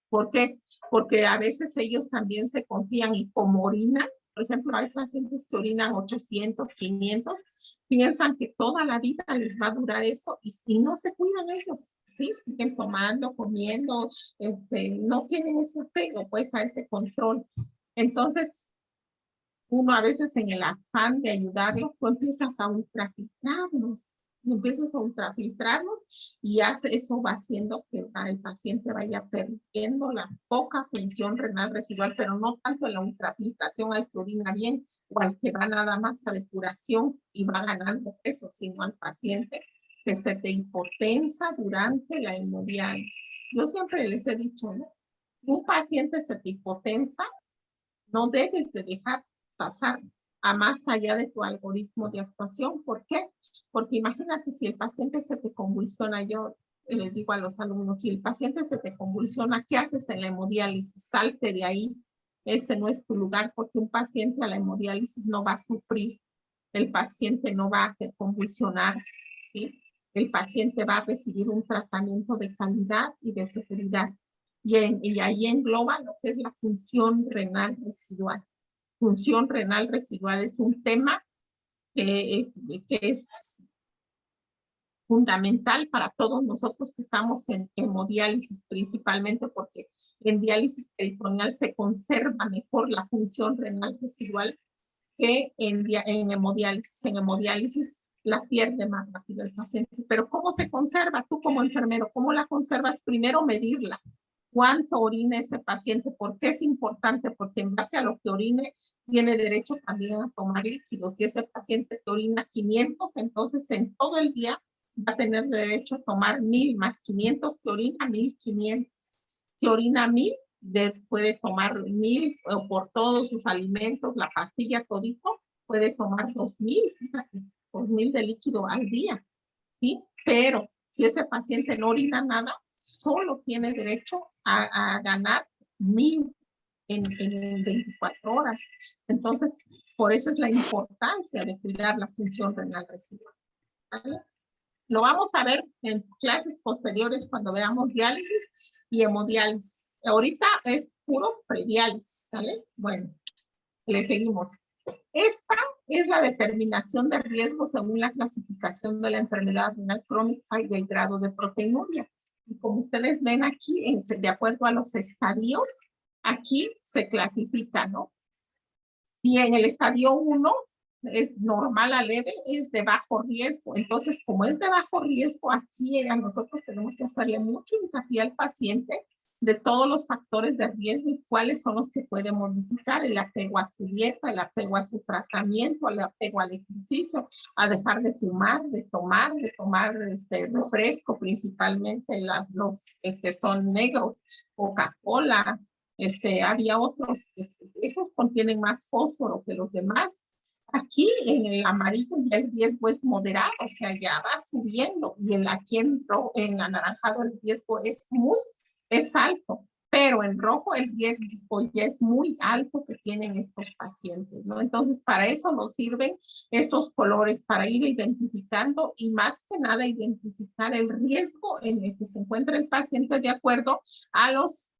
¿Por qué? Porque a veces ellos también se confían y como orinan, por ejemplo, hay pacientes que orinan 800, 500, piensan que toda la vida les va a durar eso y no se cuidan ellos, ¿sí? Siguen tomando, comiendo, no tienen ese apego, pues, a ese control. Entonces, uno a veces en el afán de ayudarlos, tú empiezas a ultrafiltrarlos y eso va haciendo que el paciente vaya perdiendo la poca función renal residual, pero no tanto en la ultrafiltración al que orina bien o al que va nada más a depuración y va ganando peso, sino al paciente que se te hipotensa durante la hemodiálisis. Yo siempre les he dicho, ¿no? Un paciente se te hipotensa, no debes de dejar pasar a más allá de tu algoritmo de actuación. ¿Por qué? Porque imagínate si el paciente se te convulsiona, yo les digo a los alumnos, si el paciente se te convulsiona, ¿qué haces en la hemodiálisis? Salte de ahí, ese no es tu lugar, porque un paciente a la hemodiálisis no va a sufrir, el paciente no va a convulsionarse, ¿sí? El paciente va a recibir un tratamiento de calidad y de seguridad. Y ahí engloba lo que es la función renal residual. Función renal residual es un tema que es fundamental para todos nosotros que estamos en hemodiálisis, principalmente porque en diálisis peritoneal se conserva mejor la función renal residual que en hemodiálisis. En hemodiálisis la pierde más rápido el paciente. Pero ¿cómo se conserva tú como enfermero? ¿Cómo la conservas? Primero medirla. ¿Cuánto orina ese paciente? ¿Por qué es importante? Porque en base a lo que orine, tiene derecho también a tomar líquidos. Si ese paciente te orina 500, entonces en todo el día va a tener derecho a tomar 1000 más 500 que orina 1500. Si orina 1000, puede tomar 1000 por todos sus alimentos, la pastilla todito, puede tomar 2000, fíjate, 2000 de líquido al día, ¿sí? Pero si ese paciente no orina nada, solo tiene derecho a ganar 1000 en 24 horas. Entonces, por eso es la importancia de cuidar la función renal residual, ¿vale? Lo vamos a ver en clases posteriores cuando veamos diálisis y hemodiálisis. Ahorita es puro prediálisis, ¿sale? Bueno, le seguimos. Esta es la determinación de riesgo según la clasificación de la enfermedad renal crónica y del grado de proteinuria. Y como ustedes ven aquí, de acuerdo a los estadios, aquí se clasifica, ¿no? Si en el estadio 1 es normal a leve, es de bajo riesgo. Entonces, como es de bajo riesgo, aquí a nosotros tenemos que hacerle mucho hincapié al paciente de todos los factores de riesgo y cuáles son los que puede modificar: el apego a su dieta, el apego a su tratamiento, el apego al ejercicio, a dejar de fumar, de tomar refresco, principalmente los son negros, Coca-Cola, había otros, esos contienen más fósforo que los demás. Aquí en el amarillo ya el riesgo es moderado, o sea, ya va subiendo, y aquí en anaranjado el riesgo es alto, pero en rojo el riesgo ya es muy alto que tienen estos pacientes, ¿no? Entonces, para eso nos sirven estos colores, para ir identificando y más que nada identificar el riesgo en el que se encuentra el paciente de acuerdo a las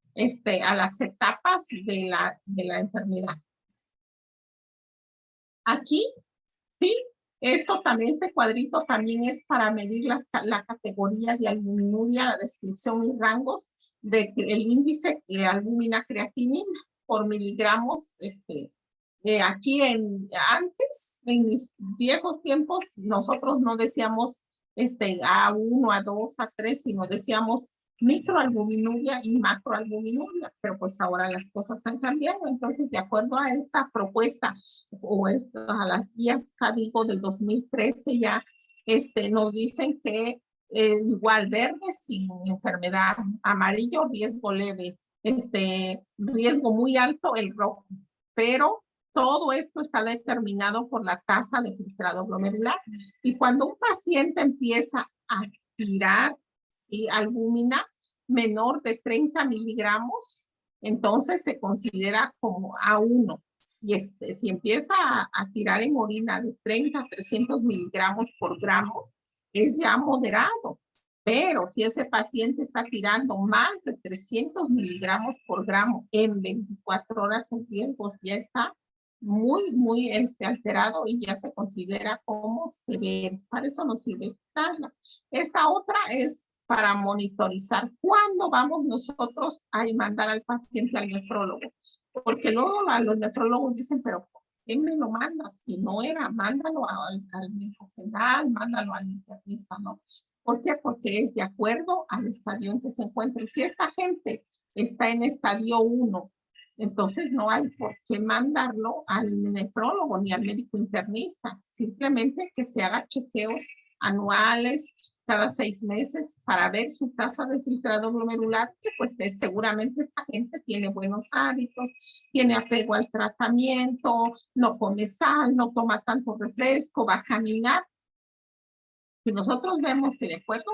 etapas de la enfermedad. Aquí, sí, este cuadrito también es para medir la categoría de albuminuria, la descripción y rangos el índice de albúmina creatinina por miligramos. Aquí antes, en mis viejos tiempos, nosotros no decíamos A1, A2, A3, sino decíamos microalbuminuria y macroalbuminuria, pero pues ahora las cosas han cambiado. Entonces, de acuerdo a esta propuesta o a las guías CADIGO del 2013 ya nos dicen que igual verde sin enfermedad, amarillo riesgo leve, riesgo muy alto el rojo, pero todo esto está determinado por la tasa de filtrado glomerular. Y cuando un paciente empieza a tirar albúmina menor de 30 miligramos, entonces se considera como A1. Si empieza a tirar en orina de 30 a 300 miligramos por gramo, es ya moderado. Pero si ese paciente está tirando más de 300 miligramos por gramo en 24 horas, el riesgo ya está muy alterado y ya se considera como severo. Para eso nos sirve esta tabla. Esta otra es para monitorizar cuándo vamos nosotros a mandar al paciente al nefrólogo. Porque luego los nefrólogos dicen, pero ¿por qué me lo mandas? Si no era, mándalo al médico general, mándalo al internista, ¿no? ¿Por qué? Porque es de acuerdo al estadio en que se encuentre. Si esta gente está en estadio 1, entonces no hay por qué mandarlo al nefrólogo ni al médico internista. Simplemente que se haga chequeos anuales, cada 6 meses, para ver su tasa de filtrado glomerular, que pues seguramente esta gente tiene buenos hábitos, tiene apego al tratamiento, no come sal, no toma tanto refresco, va a caminar. Si nosotros vemos que de acuerdo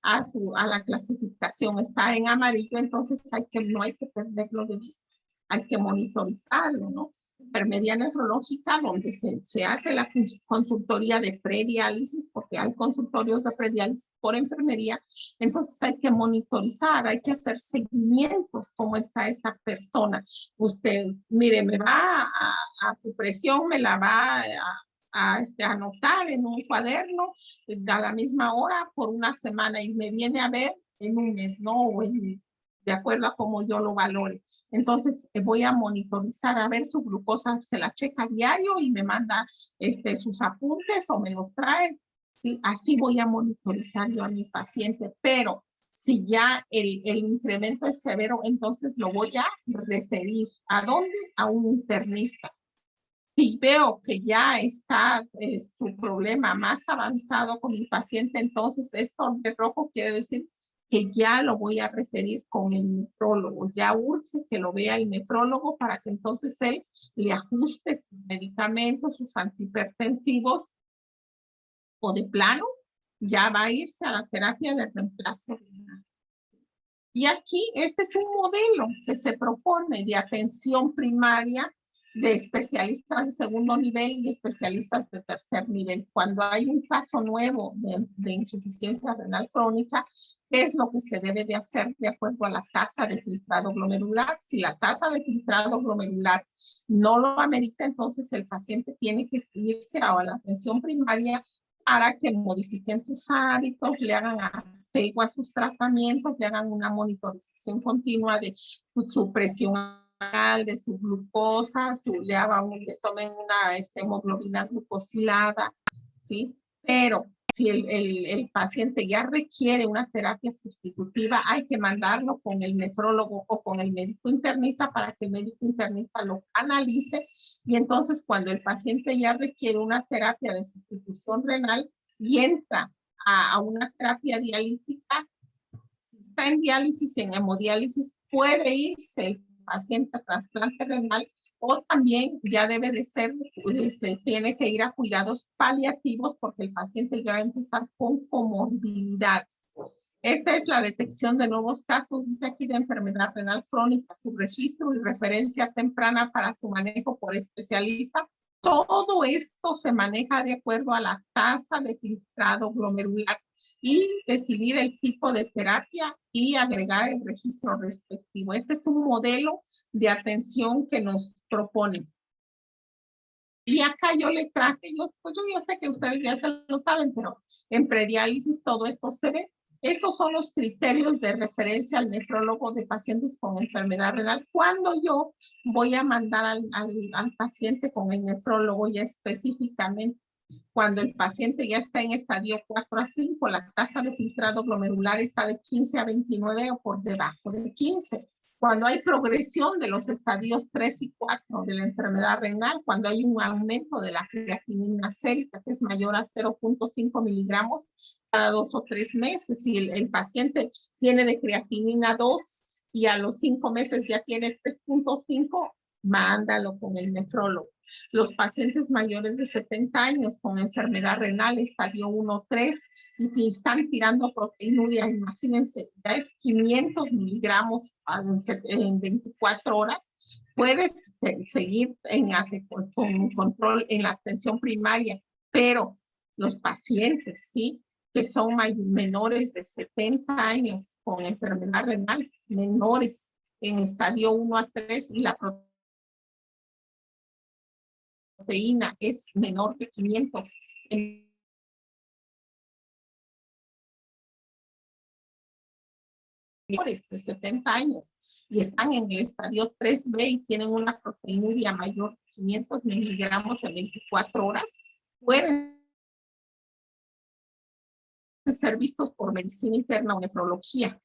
a la clasificación está en amarillo, entonces no hay que perderlo de vista, hay que monitorizarlo, ¿no? Enfermería nefrológica, donde se hace la consultoría de prediálisis, porque hay consultorios de prediálisis por enfermería, entonces hay que monitorizar, hay que hacer seguimientos, cómo está esta persona. Usted, mire, me va a su presión, me la va a anotar en un cuaderno a la misma hora por una semana y me viene a ver en un mes, ¿no? O de acuerdo a cómo yo lo valore. Entonces voy a monitorizar a ver su glucosa, se la checa diario y me manda sus apuntes o me los trae. ¿Sí? Así voy a monitorizar yo a mi paciente, pero si ya el incremento es severo, entonces lo voy a referir. ¿A dónde? A un internista. Si veo que ya está su problema más avanzado con mi paciente, entonces esto de rojo quiere decir que ya lo voy a referir con el nefrólogo. Ya urge que lo vea el nefrólogo para que entonces él le ajuste sus medicamentos, sus antihipertensivos, o de plano ya va a irse a la terapia de reemplazo. Y aquí este es un modelo que se propone de atención primaria de especialistas de segundo nivel y especialistas de tercer nivel. Cuando hay un caso nuevo de insuficiencia renal crónica, ¿qué es lo que se debe de hacer de acuerdo a la tasa de filtrado glomerular? Si la tasa de filtrado glomerular no lo amerita, entonces el paciente tiene que irse a la atención primaria para que modifiquen sus hábitos, le hagan apego a sus tratamientos, le hagan una monitorización continua de su presión de su glucosa, le tomen una hemoglobina glucosilada, ¿sí? Pero si el paciente ya requiere una terapia sustitutiva, hay que mandarlo con el nefrólogo o con el médico internista para que el médico internista lo analice, y entonces cuando el paciente ya requiere una terapia de sustitución renal y entra a una terapia dialítica, si está en diálisis, en hemodiálisis, puede irse el paciente a trasplante renal, o también ya debe de ser, tiene que ir a cuidados paliativos porque el paciente ya va a empezar con comorbilidades. Esta es la detección de nuevos casos, dice aquí, de enfermedad renal crónica, su registro y referencia temprana para su manejo por especialista. Todo esto se maneja de acuerdo a la tasa de filtrado glomerular y decidir el tipo de terapia y agregar el registro respectivo. Este es un modelo de atención que nos proponen. Y acá yo les traje, yo sé que ustedes ya se lo saben, pero en prediálisis todo esto se ve. Estos son los criterios de referencia al nefrólogo de pacientes con enfermedad renal. Cuando yo voy a mandar al paciente con el nefrólogo, ya específicamente, cuando el paciente ya está en estadio 4 a 5, la tasa de filtrado glomerular está de 15 a 29 o por debajo de 15. Cuando hay progresión de los estadios 3 y 4 de la enfermedad renal, cuando hay un aumento de la creatinina sérica que es mayor a 0.5 miligramos cada 2 o 3 meses, y el paciente tiene de creatinina 2 y a los 5 meses ya tiene 3.5, mándalo con el nefrólogo. Los pacientes mayores de 70 años con enfermedad renal, estadio 1-3, y están tirando proteinuria, imagínense, ya es 500 miligramos en 24 horas. Puedes seguir con control en la atención primaria, pero los pacientes, ¿sí?, que son menores de 70 años con enfermedad renal, menores en estadio 1 a 3, y la proteína es menor de 500. Menores de 70 años y están en el estadio 3B y tienen una proteinuria mayor de 500 miligramos en 24 horas, pueden ser vistos por medicina interna o nefrología.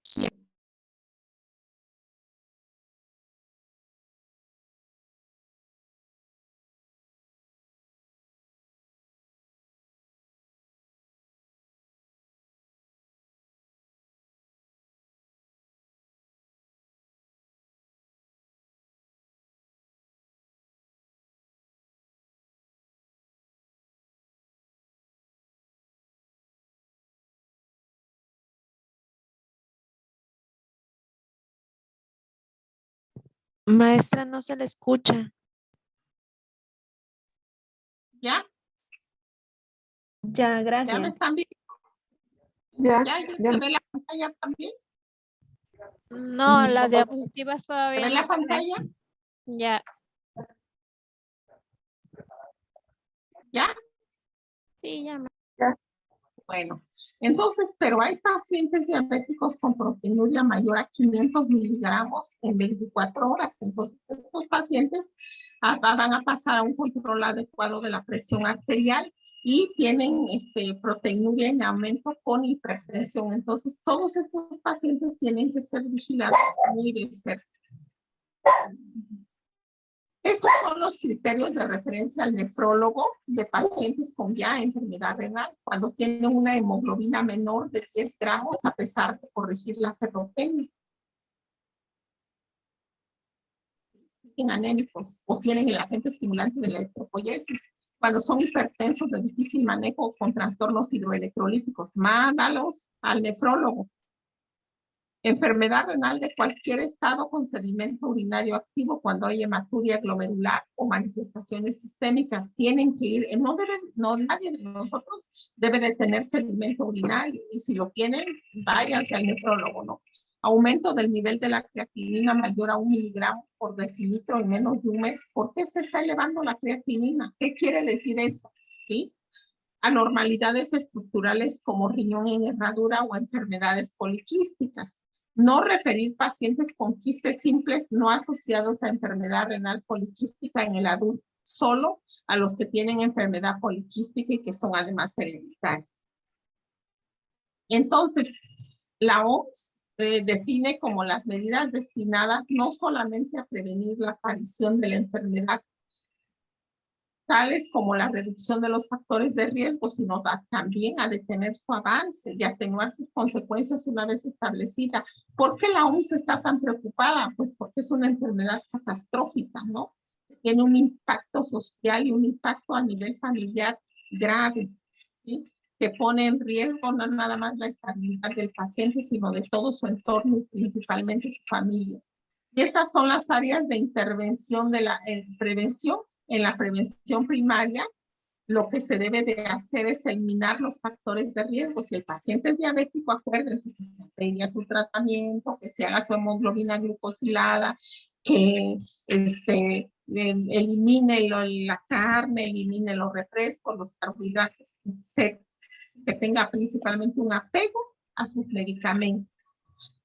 Maestra, no se le escucha. ¿Ya? Ya, ¿Ya me gracias. están viendo? Ya, ¿Ya ya. se ve la pantalla también? No, las diapositivas ¿Se todavía ve no la se ven. pantalla? Ya, ¿Ya? sí, ya. Bueno, entonces, pero hay pacientes diabéticos con proteinuria mayor a 500 miligramos en 24 horas. Entonces, estos pacientes van a pasar a un control adecuado de la presión arterial y tienen proteinuria en aumento con hipertensión. Entonces, todos estos pacientes tienen que ser vigilados muy de cerca. Estos son los criterios de referencia al nefrólogo de pacientes con ya enfermedad renal cuando tienen una hemoglobina menor de 10 gramos a pesar de corregir la ferropenia. Siguen anémicos o tienen el agente estimulante de la eritropoyesis. Cuando son hipertensos de difícil manejo con trastornos hidroelectrolíticos, mándalos al nefrólogo. Enfermedad renal de cualquier estado con sedimento urinario activo cuando hay hematuria glomerular o manifestaciones sistémicas, tienen que ir, nadie de nosotros debe de tener sedimento urinario, y si lo tienen, váyanse al nefrólogo, ¿no? Aumento del nivel de la creatinina mayor a 1 miligramo por decilitro en menos de un mes. ¿Por qué se está elevando la creatinina? ¿Qué quiere decir eso? ¿Sí? Anormalidades estructurales como riñón en herradura o enfermedades poliquísticas. No referir pacientes con quistes simples no asociados a enfermedad renal poliquística en el adulto, solo a los que tienen enfermedad poliquística y que son además hereditarios. Entonces, la OMS define como las medidas destinadas no solamente a prevenir la aparición de la enfermedad, tales como la reducción de los factores de riesgo, sino también a detener su avance y atenuar sus consecuencias una vez establecida. ¿Por qué la OMS está tan preocupada? Pues porque es una enfermedad catastrófica, ¿no? Tiene un impacto social y un impacto a nivel familiar grave, ¿sí? Que pone en riesgo no nada más la estabilidad del paciente, sino de todo su entorno y principalmente su familia. Y estas son las áreas de intervención de la prevención. En la prevención primaria, lo que se debe de hacer es eliminar los factores de riesgo. Si el paciente es diabético, acuérdense que se apegue a su tratamiento, que se haga su hemoglobina glucosilada, que elimine la carne, elimine los refrescos, los carbohidratos, etc. Que tenga principalmente un apego a sus medicamentos.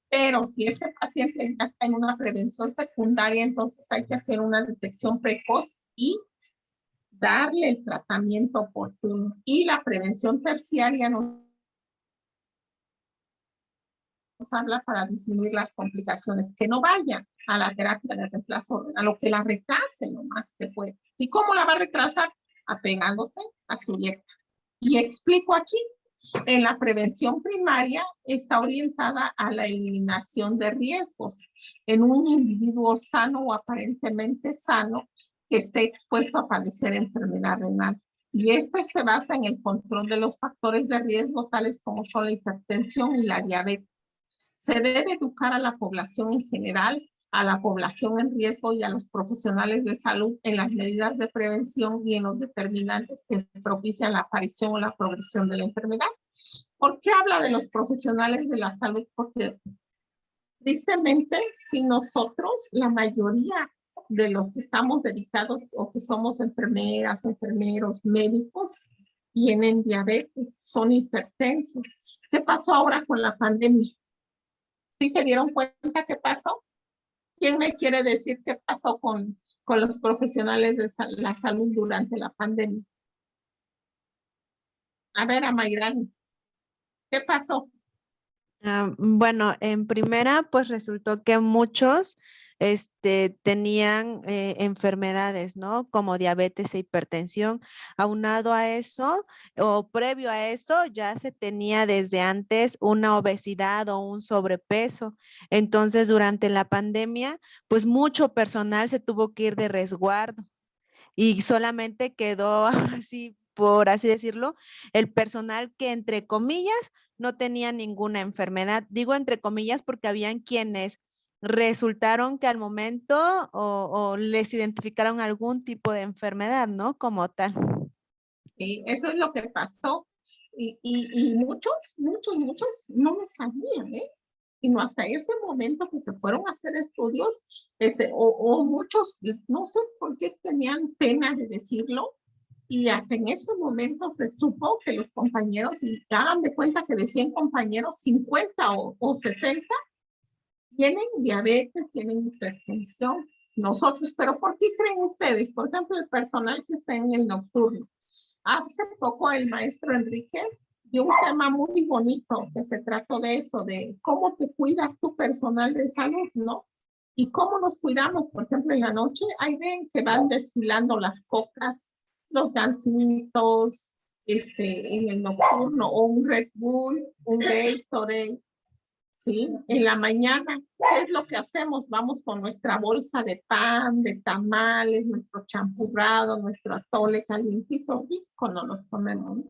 Pero si este paciente ya está en una prevención secundaria, entonces hay que hacer una detección precoz y darle el tratamiento oportuno. Y la prevención terciaria nos habla para disminuir las complicaciones, que no vaya a la terapia de reemplazo, a lo que la retrase lo más que puede. ¿Y cómo la va a retrasar? Apegándose a su dieta. Y explico aquí, en la prevención primaria está orientada a la eliminación de riesgos en un individuo sano o aparentemente sano que esté expuesto a padecer enfermedad renal. Y esto se basa en el control de los factores de riesgo, tales como son la hipertensión y la diabetes. Se debe educar a la población en general, a la población en riesgo y a los profesionales de salud en las medidas de prevención y en los determinantes que propician la aparición o la progresión de la enfermedad. ¿Por qué habla de los profesionales de la salud? Porque tristemente, si nosotros, la mayoría de los que estamos dedicados o que somos enfermeras, enfermeros, médicos, tienen diabetes, son hipertensos. ¿Qué pasó ahora con la pandemia? ¿Sí se dieron cuenta qué pasó? ¿Quién me quiere decir qué pasó con los profesionales de la salud durante la pandemia? A ver, Amairani, ¿qué pasó? Bueno, en primera, pues resultó que muchos tenían enfermedades, ¿no? Como diabetes e hipertensión. Aunado a eso, o previo a eso, ya se tenía desde antes una obesidad o un sobrepeso. Entonces, durante la pandemia, pues mucho personal se tuvo que ir de resguardo y solamente quedó, ahora sí, por así decirlo, el personal que entre comillas no tenía ninguna enfermedad. Digo entre comillas porque habían quienes resultaron que al momento o les identificaron algún tipo de enfermedad, ¿no? Como tal. Sí, eso es lo que pasó. Y muchos no lo sabían, ¿eh? Sino hasta ese momento que se fueron a hacer estudios, o muchos, no sé por qué tenían pena de decirlo, y hasta en ese momento se supo que los compañeros, y hagan de cuenta que decían compañeros 50 o 60, tienen diabetes, tienen hipertensión. Nosotros, pero ¿por qué creen ustedes? Por ejemplo, el personal que está en el nocturno. Hace poco el maestro Enrique dio un tema muy bonito que se trató de eso, de cómo te cuidas tu personal de salud, ¿no? Y cómo nos cuidamos. Por ejemplo, en la noche, ahí ven que van desfilando las cocas, los gancitos, en el nocturno, o un Red Bull, un Gatorade, ¿sí? En la mañana, ¿qué es lo que hacemos? Vamos con nuestra bolsa de pan, de tamales, nuestro champurrado, nuestro atole calientito, rico, no los comemos, ¿no?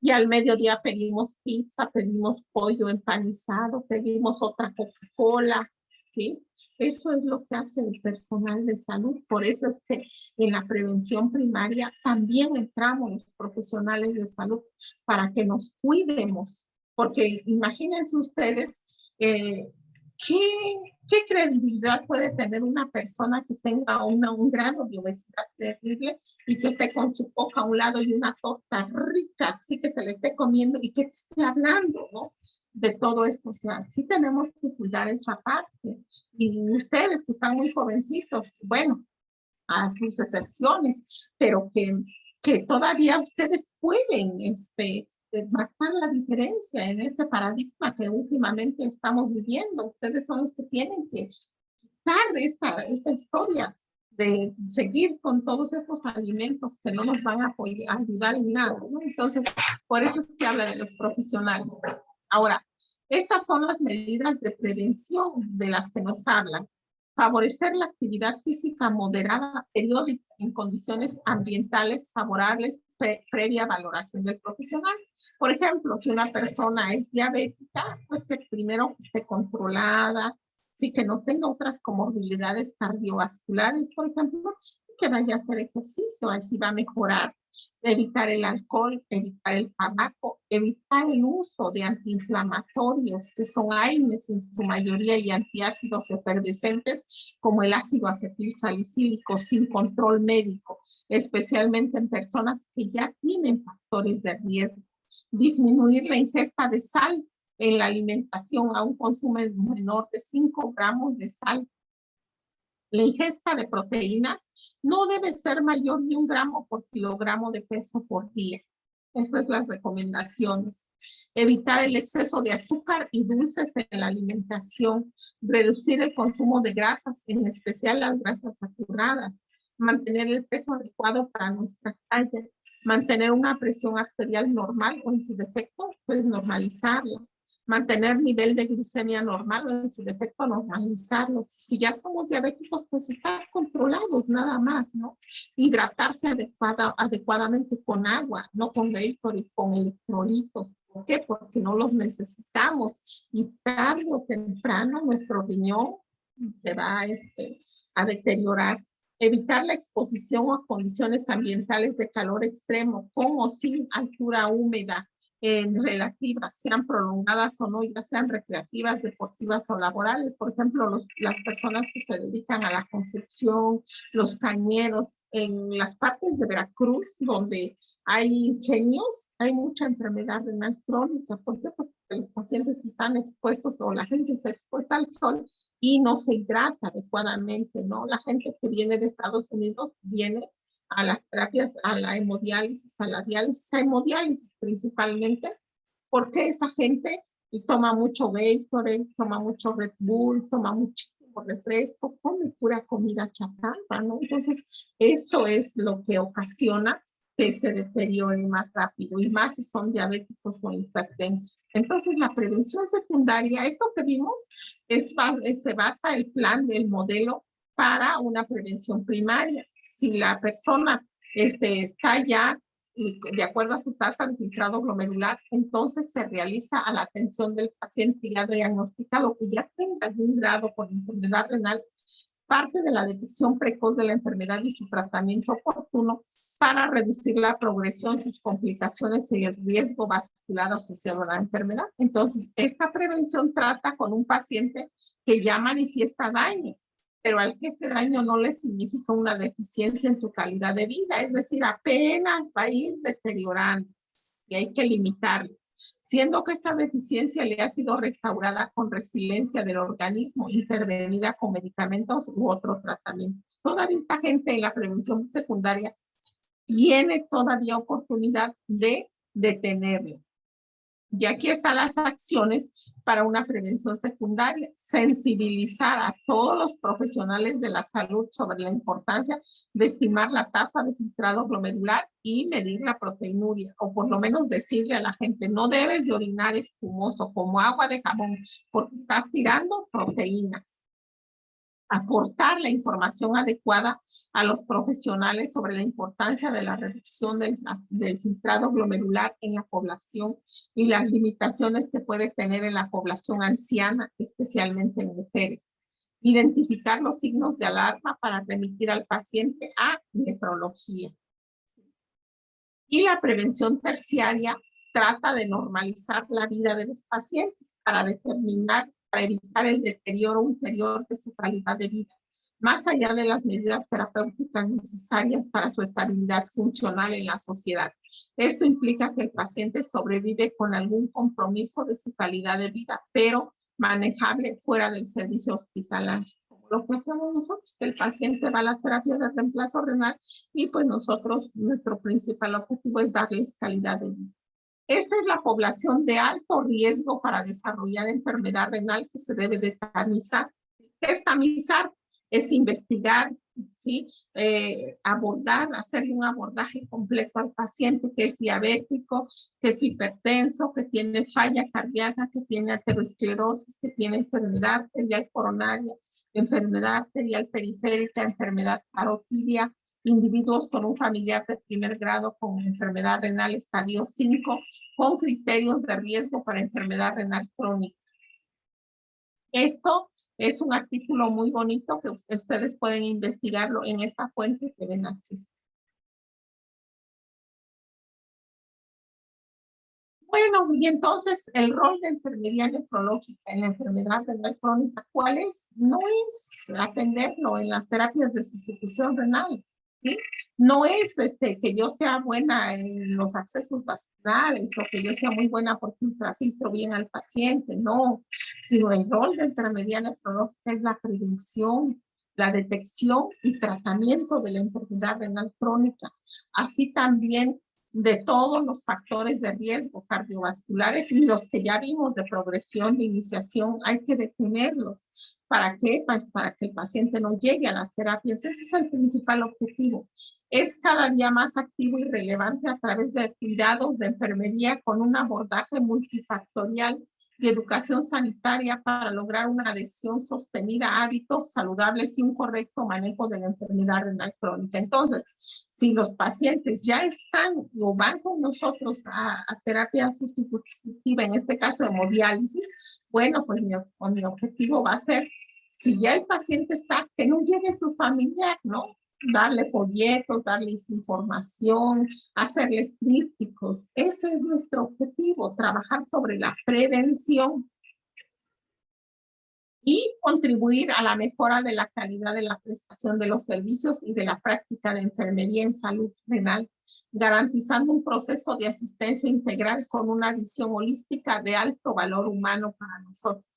Y al mediodía pedimos pizza, pedimos pollo empanizado, pedimos otra Coca-Cola, ¿sí? Eso es lo que hace el personal de salud. Por eso es que en la prevención primaria también entramos los profesionales de salud para que nos cuidemos. Porque imagínense ustedes, ¿Qué credibilidad puede tener una persona que tenga un grado de obesidad terrible y que esté con su coca a un lado y una torta rica, así que se le esté comiendo y que esté hablando, ¿no? De todo esto? O sea, sí tenemos que cuidar esa parte. Y ustedes que están muy jovencitos, bueno, a sus excepciones, pero que todavía ustedes pueden marcar la diferencia en este paradigma que últimamente estamos viviendo. Ustedes son los que tienen que quitar esta historia de seguir con todos estos alimentos que no nos van a ayudar en nada, ¿no? Entonces, por eso es que habla de los profesionales. Ahora, estas son las medidas de prevención de las que nos hablan. Favorecer la actividad física moderada periódica en condiciones ambientales favorables previa valoración del profesional. Por ejemplo, si una persona es diabética, pues que primero esté controlada, sí, que no tenga otras comorbilidades cardiovasculares, por ejemplo, que vaya a hacer ejercicio, así va a mejorar. Evitar el alcohol, evitar el tabaco, evitar el uso de antiinflamatorios, que son AINES en su mayoría y antiácidos efervescentes, como el ácido acetil salicílico sin control médico, especialmente en personas que ya tienen factores de riesgo. Disminuir la ingesta de sal en la alimentación a un consumo menor de 5 gramos de sal. La ingesta de proteínas no debe ser mayor de 1 gramo por kilogramo de peso por día. Estas son las recomendaciones. Evitar el exceso de azúcar y dulces en la alimentación. Reducir el consumo de grasas, en especial las grasas saturadas. Mantener el peso adecuado para nuestra talla. Mantener una presión arterial normal o en su defecto, pues normalizarla. Mantener nivel de glucemia normal o en su defecto normalizarlo. Si ya somos diabéticos, pues estar controlados nada más, ¿no? Hidratarse adecuadamente con agua, no con Gatorade, con electrolitos. ¿Por qué? Porque no los necesitamos y tarde o temprano nuestro riñón se va a deteriorar. Evitar la exposición a condiciones ambientales de calor extremo, con o sin altura húmeda, relativas, sean prolongadas o no, ya sean recreativas, deportivas o laborales. Por ejemplo, las personas que se dedican a la construcción, los cañeros, en las partes de Veracruz, donde hay ingenios, hay mucha enfermedad renal crónica. ¿Por qué? Pues porque los pacientes están expuestos o la gente está expuesta al sol y no se hidrata adecuadamente, ¿no? La gente que viene de Estados Unidos viene a las terapias, a la hemodiálisis, a la diálisis, a hemodiálisis principalmente, porque esa gente toma mucho Gatorade, toma mucho Red Bull, toma muchísimo refresco, come pura comida chatarra, ¿no? Entonces, eso es lo que ocasiona que se deteriore más rápido, y más si son diabéticos o hipertensos. Entonces, la prevención secundaria, esto que vimos, se basa el plan del modelo para una prevención primaria. Si la persona está ya de acuerdo a su tasa de filtrado glomerular, entonces se realiza a la atención del paciente ya diagnosticado que ya tenga algún grado con enfermedad renal, parte de la detección precoz de la enfermedad y su tratamiento oportuno para reducir la progresión, sus complicaciones y el riesgo vascular asociado a la enfermedad. Entonces, esta prevención trata con un paciente que ya manifiesta daño, pero al que este daño no le significa una deficiencia en su calidad de vida, es decir, apenas va a ir deteriorando y hay que limitarlo, siendo que esta deficiencia le ha sido restaurada con resiliencia del organismo, intervenida con medicamentos u otros tratamientos. Todavía esta gente en la prevención secundaria tiene todavía oportunidad de detenerlo. Y aquí están las acciones para una prevención secundaria. Sensibilizar a todos los profesionales de la salud sobre la importancia de estimar la tasa de filtrado glomerular y medir la proteinuria, o por lo menos decirle a la gente, no debes de orinar espumoso como agua de jabón, porque estás tirando proteínas. Aportar la información adecuada a los profesionales sobre la importancia de la reducción del filtrado glomerular en la población y las limitaciones que puede tener en la población anciana, especialmente en mujeres. Identificar los signos de alarma para remitir al paciente a nefrología. Y la prevención terciaria trata de normalizar la vida de los pacientes para determinar para evitar el deterioro ulterior de su calidad de vida, más allá de las medidas terapéuticas necesarias para su estabilidad funcional en la sociedad. Esto implica que el paciente sobrevive con algún compromiso de su calidad de vida, pero manejable fuera del servicio hospitalario. Lo que hacemos nosotros, que el paciente va a la terapia de reemplazo renal y pues nosotros, nuestro principal objetivo es darles calidad de vida. Esta es la población de alto riesgo para desarrollar enfermedad renal que se debe de tamizar. ¿Qué es tamizar? Es investigar, ¿sí? Abordar, hacerle un abordaje completo al paciente que es diabético, que es hipertenso, que tiene falla cardíaca, que tiene aterosclerosis, que tiene enfermedad arterial coronaria, enfermedad arterial periférica, enfermedad carotidia, individuos con un familiar de primer grado con enfermedad renal estadio 5, con criterios de riesgo para enfermedad renal crónica. Esto es un artículo muy bonito que ustedes pueden investigarlo en esta fuente que ven aquí. Bueno, y entonces el rol de enfermería nefrológica en la enfermedad renal crónica, ¿cuál es? No es atenderlo en las terapias de sustitución renal, ¿sí? No es que yo sea buena en los accesos vasculares o que yo sea muy buena porque ultrafiltro bien al paciente, no. Sino el rol de enfermería nefrológica es la prevención, la detección y tratamiento de la enfermedad renal crónica, así también de todos los factores de riesgo cardiovasculares y los que ya vimos de progresión, de iniciación, hay que detenerlos. ¿Para qué? Pues para que el paciente no llegue a las terapias. Ese es el principal objetivo. Es cada día más activo y relevante a través de cuidados de enfermería con un abordaje multifactorial y educación sanitaria para lograr una adhesión sostenida a hábitos saludables y un correcto manejo de la enfermedad renal crónica. Entonces, si los pacientes ya están o van con nosotros a terapia sustitutiva, en este caso hemodiálisis, bueno, pues mi objetivo va a ser, si ya el paciente está, que no llegue su familiar, ¿no? Darle folletos, darles información, hacerles trípticos. Ese es nuestro objetivo, trabajar sobre la prevención y contribuir a la mejora de la calidad de la prestación de los servicios y de la práctica de enfermería en salud renal, garantizando un proceso de asistencia integral con una visión holística de alto valor humano para nosotros.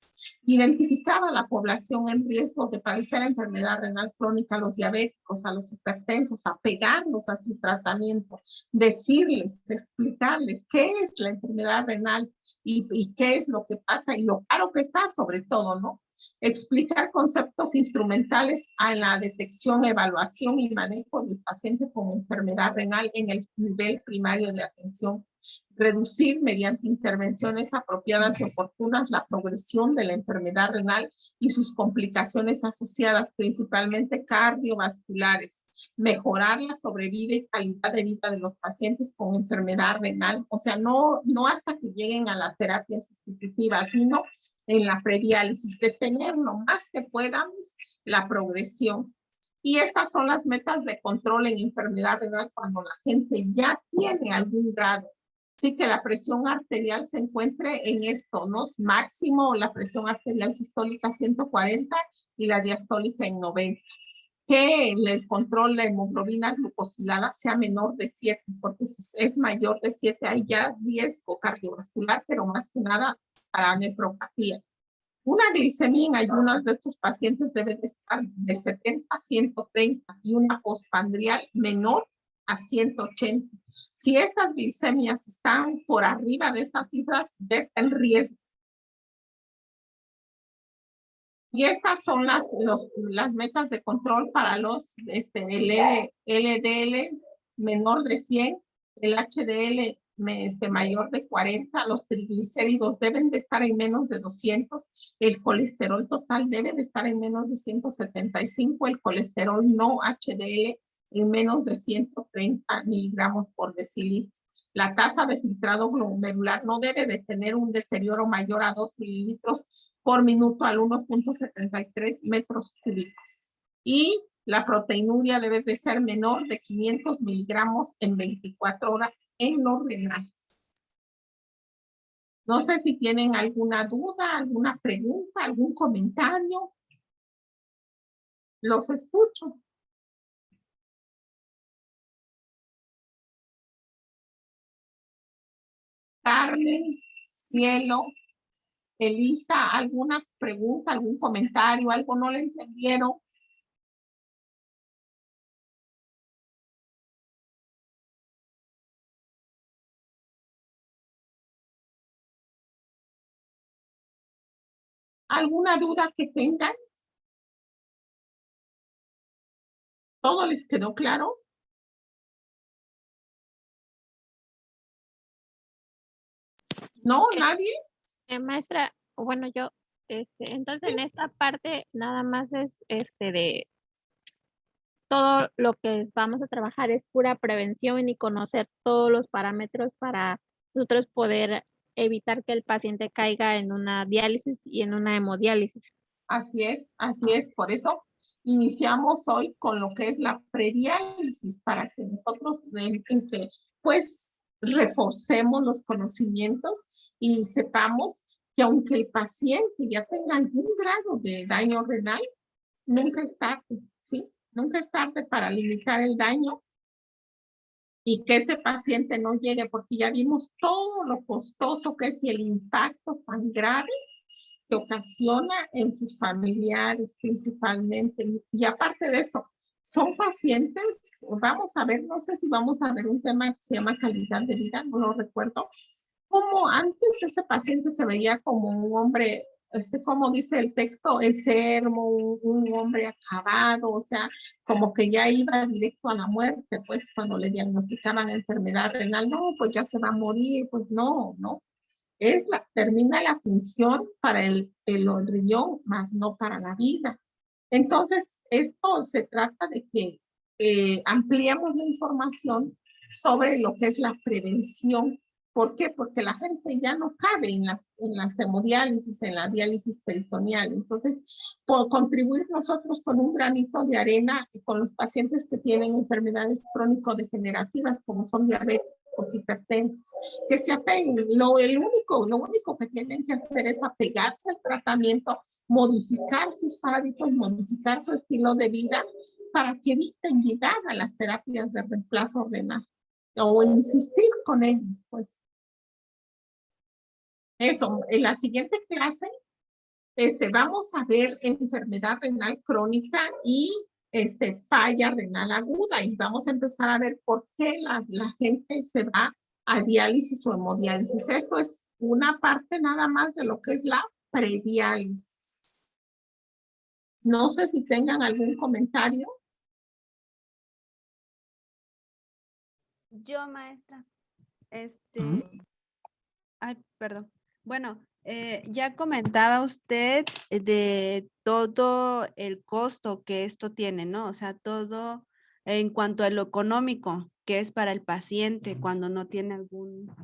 Identificar a la población en riesgo de padecer enfermedad renal crónica, a los diabéticos, a los hipertensos, apegarlos a su tratamiento, decirles, explicarles qué es la enfermedad renal y qué es lo que pasa y lo claro que está sobre todo, ¿no? Explicar conceptos instrumentales a la detección, evaluación y manejo del paciente con enfermedad renal en el nivel primario de atención. Reducir mediante intervenciones apropiadas y oportunas la progresión de la enfermedad renal y sus complicaciones asociadas, principalmente cardiovasculares. Mejorar la sobrevida y calidad de vida de los pacientes con enfermedad renal. O sea, no hasta que lleguen a la terapia sustitutiva, sino en la prediálisis, detener lo más que podamos la progresión. Y estas son las metas de control en enfermedad renal cuando la gente ya tiene algún grado. Así que la presión arterial se encuentre en esto, ¿no? Máximo la presión arterial sistólica 140 y la diastólica en 90. Que el control de hemoglobina glucosilada sea menor de 7, porque si es mayor de 7 hay ya riesgo cardiovascular, pero más que nada para nefropatía. Una glicemia en ayunas de estos pacientes debe de estar de 70 a 130 y una postprandial menor a 180. Si estas glicemias están por arriba de estas cifras, ya está en riesgo. Y estas son las metas de control para los el LDL menor de 100, el HDL mayor de 40, los triglicéridos deben de estar en menos de 200, el colesterol total debe de estar en menos de 175, el colesterol no HDL en menos de 130 miligramos por decilitro. La tasa de filtrado glomerular no debe de tener un deterioro mayor a 2 mililitros por minuto al 1.73 metros cúbicos. Y la proteinuria debe de ser menor de 500 miligramos en 24 horas en los renales. No sé si tienen alguna duda, alguna pregunta, algún comentario. Los escucho. Carmen, Cielo, Elisa, ¿alguna pregunta, algún comentario, algo no le entendieron? ¿Alguna duda que tengan? ¿Todo les quedó claro? ¿No? ¿Nadie? Maestra, bueno, yo, entonces en esta parte nada más es de todo lo que vamos a trabajar es pura prevención y conocer todos los parámetros para nosotros poder evitar que el paciente caiga en una diálisis y en una hemodiálisis. Así es. Por eso iniciamos hoy con lo que es la prediálisis, para que nosotros pues reforcemos los conocimientos y sepamos que aunque el paciente ya tenga algún grado de daño renal, nunca es tarde, ¿sí? Nunca es tarde para limitar el daño y que ese paciente no llegue, porque ya vimos todo lo costoso que es y el impacto tan grave que ocasiona en sus familiares principalmente. Y aparte de eso, son pacientes, vamos a ver, no sé si vamos a ver un tema que se llama calidad de vida, no lo recuerdo, como antes ese paciente se veía como un hombre, como dice el texto, enfermo, un hombre acabado, o sea, como que ya iba directo a la muerte, pues cuando le diagnosticaban enfermedad renal, no, pues ya se va a morir, pues no, no. Termina la función para el riñón, más no para la vida. Entonces, esto se trata de que ampliemos la información sobre lo que es la prevención. ¿Por qué? Porque la gente ya no cabe en las hemodiálisis, en la diálisis peritoneal. Entonces, por contribuir nosotros con un granito de arena con los pacientes que tienen enfermedades crónico-degenerativas, como son diabéticos, hipertensos, que se apeguen. Lo único que tienen que hacer es apegarse al tratamiento, modificar sus hábitos, modificar su estilo de vida para que eviten llegar a las terapias de reemplazo renal o insistir con ellos, pues. Eso, en la siguiente clase vamos a ver enfermedad renal crónica y falla renal aguda y vamos a empezar a ver por qué la gente se va a diálisis o hemodiálisis. Esto es una parte nada más de lo que es la prediálisis. No sé si tengan algún comentario. Yo, maestra, ay, perdón. Bueno, ya comentaba usted de todo el costo que esto tiene, ¿no? O sea, todo en cuanto a lo económico que es para el paciente cuando no tiene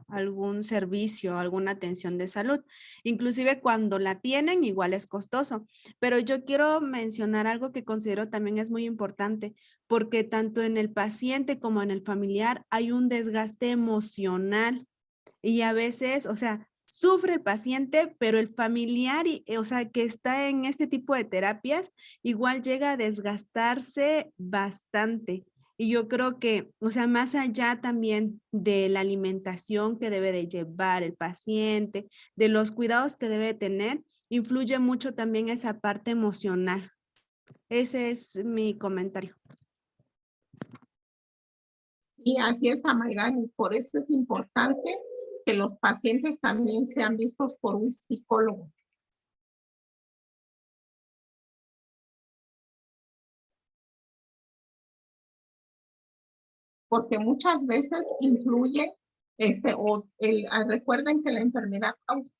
algún servicio, alguna atención de salud. Inclusive cuando la tienen, igual es costoso. Pero yo quiero mencionar algo que considero también es muy importante, porque tanto en el paciente como en el familiar hay un desgaste emocional. Y a veces, o sea, sufre el paciente, pero el familiar, o sea, que está en este tipo de terapias, igual llega a desgastarse bastante. Y yo creo que, o sea, más allá también de la alimentación que debe de llevar el paciente, de los cuidados que debe tener, influye mucho también esa parte emocional. Ese es mi comentario. Y así es, Amairán, y por eso es importante que los pacientes también sean vistos por un psicólogo. Porque muchas veces influye, recuerden que la enfermedad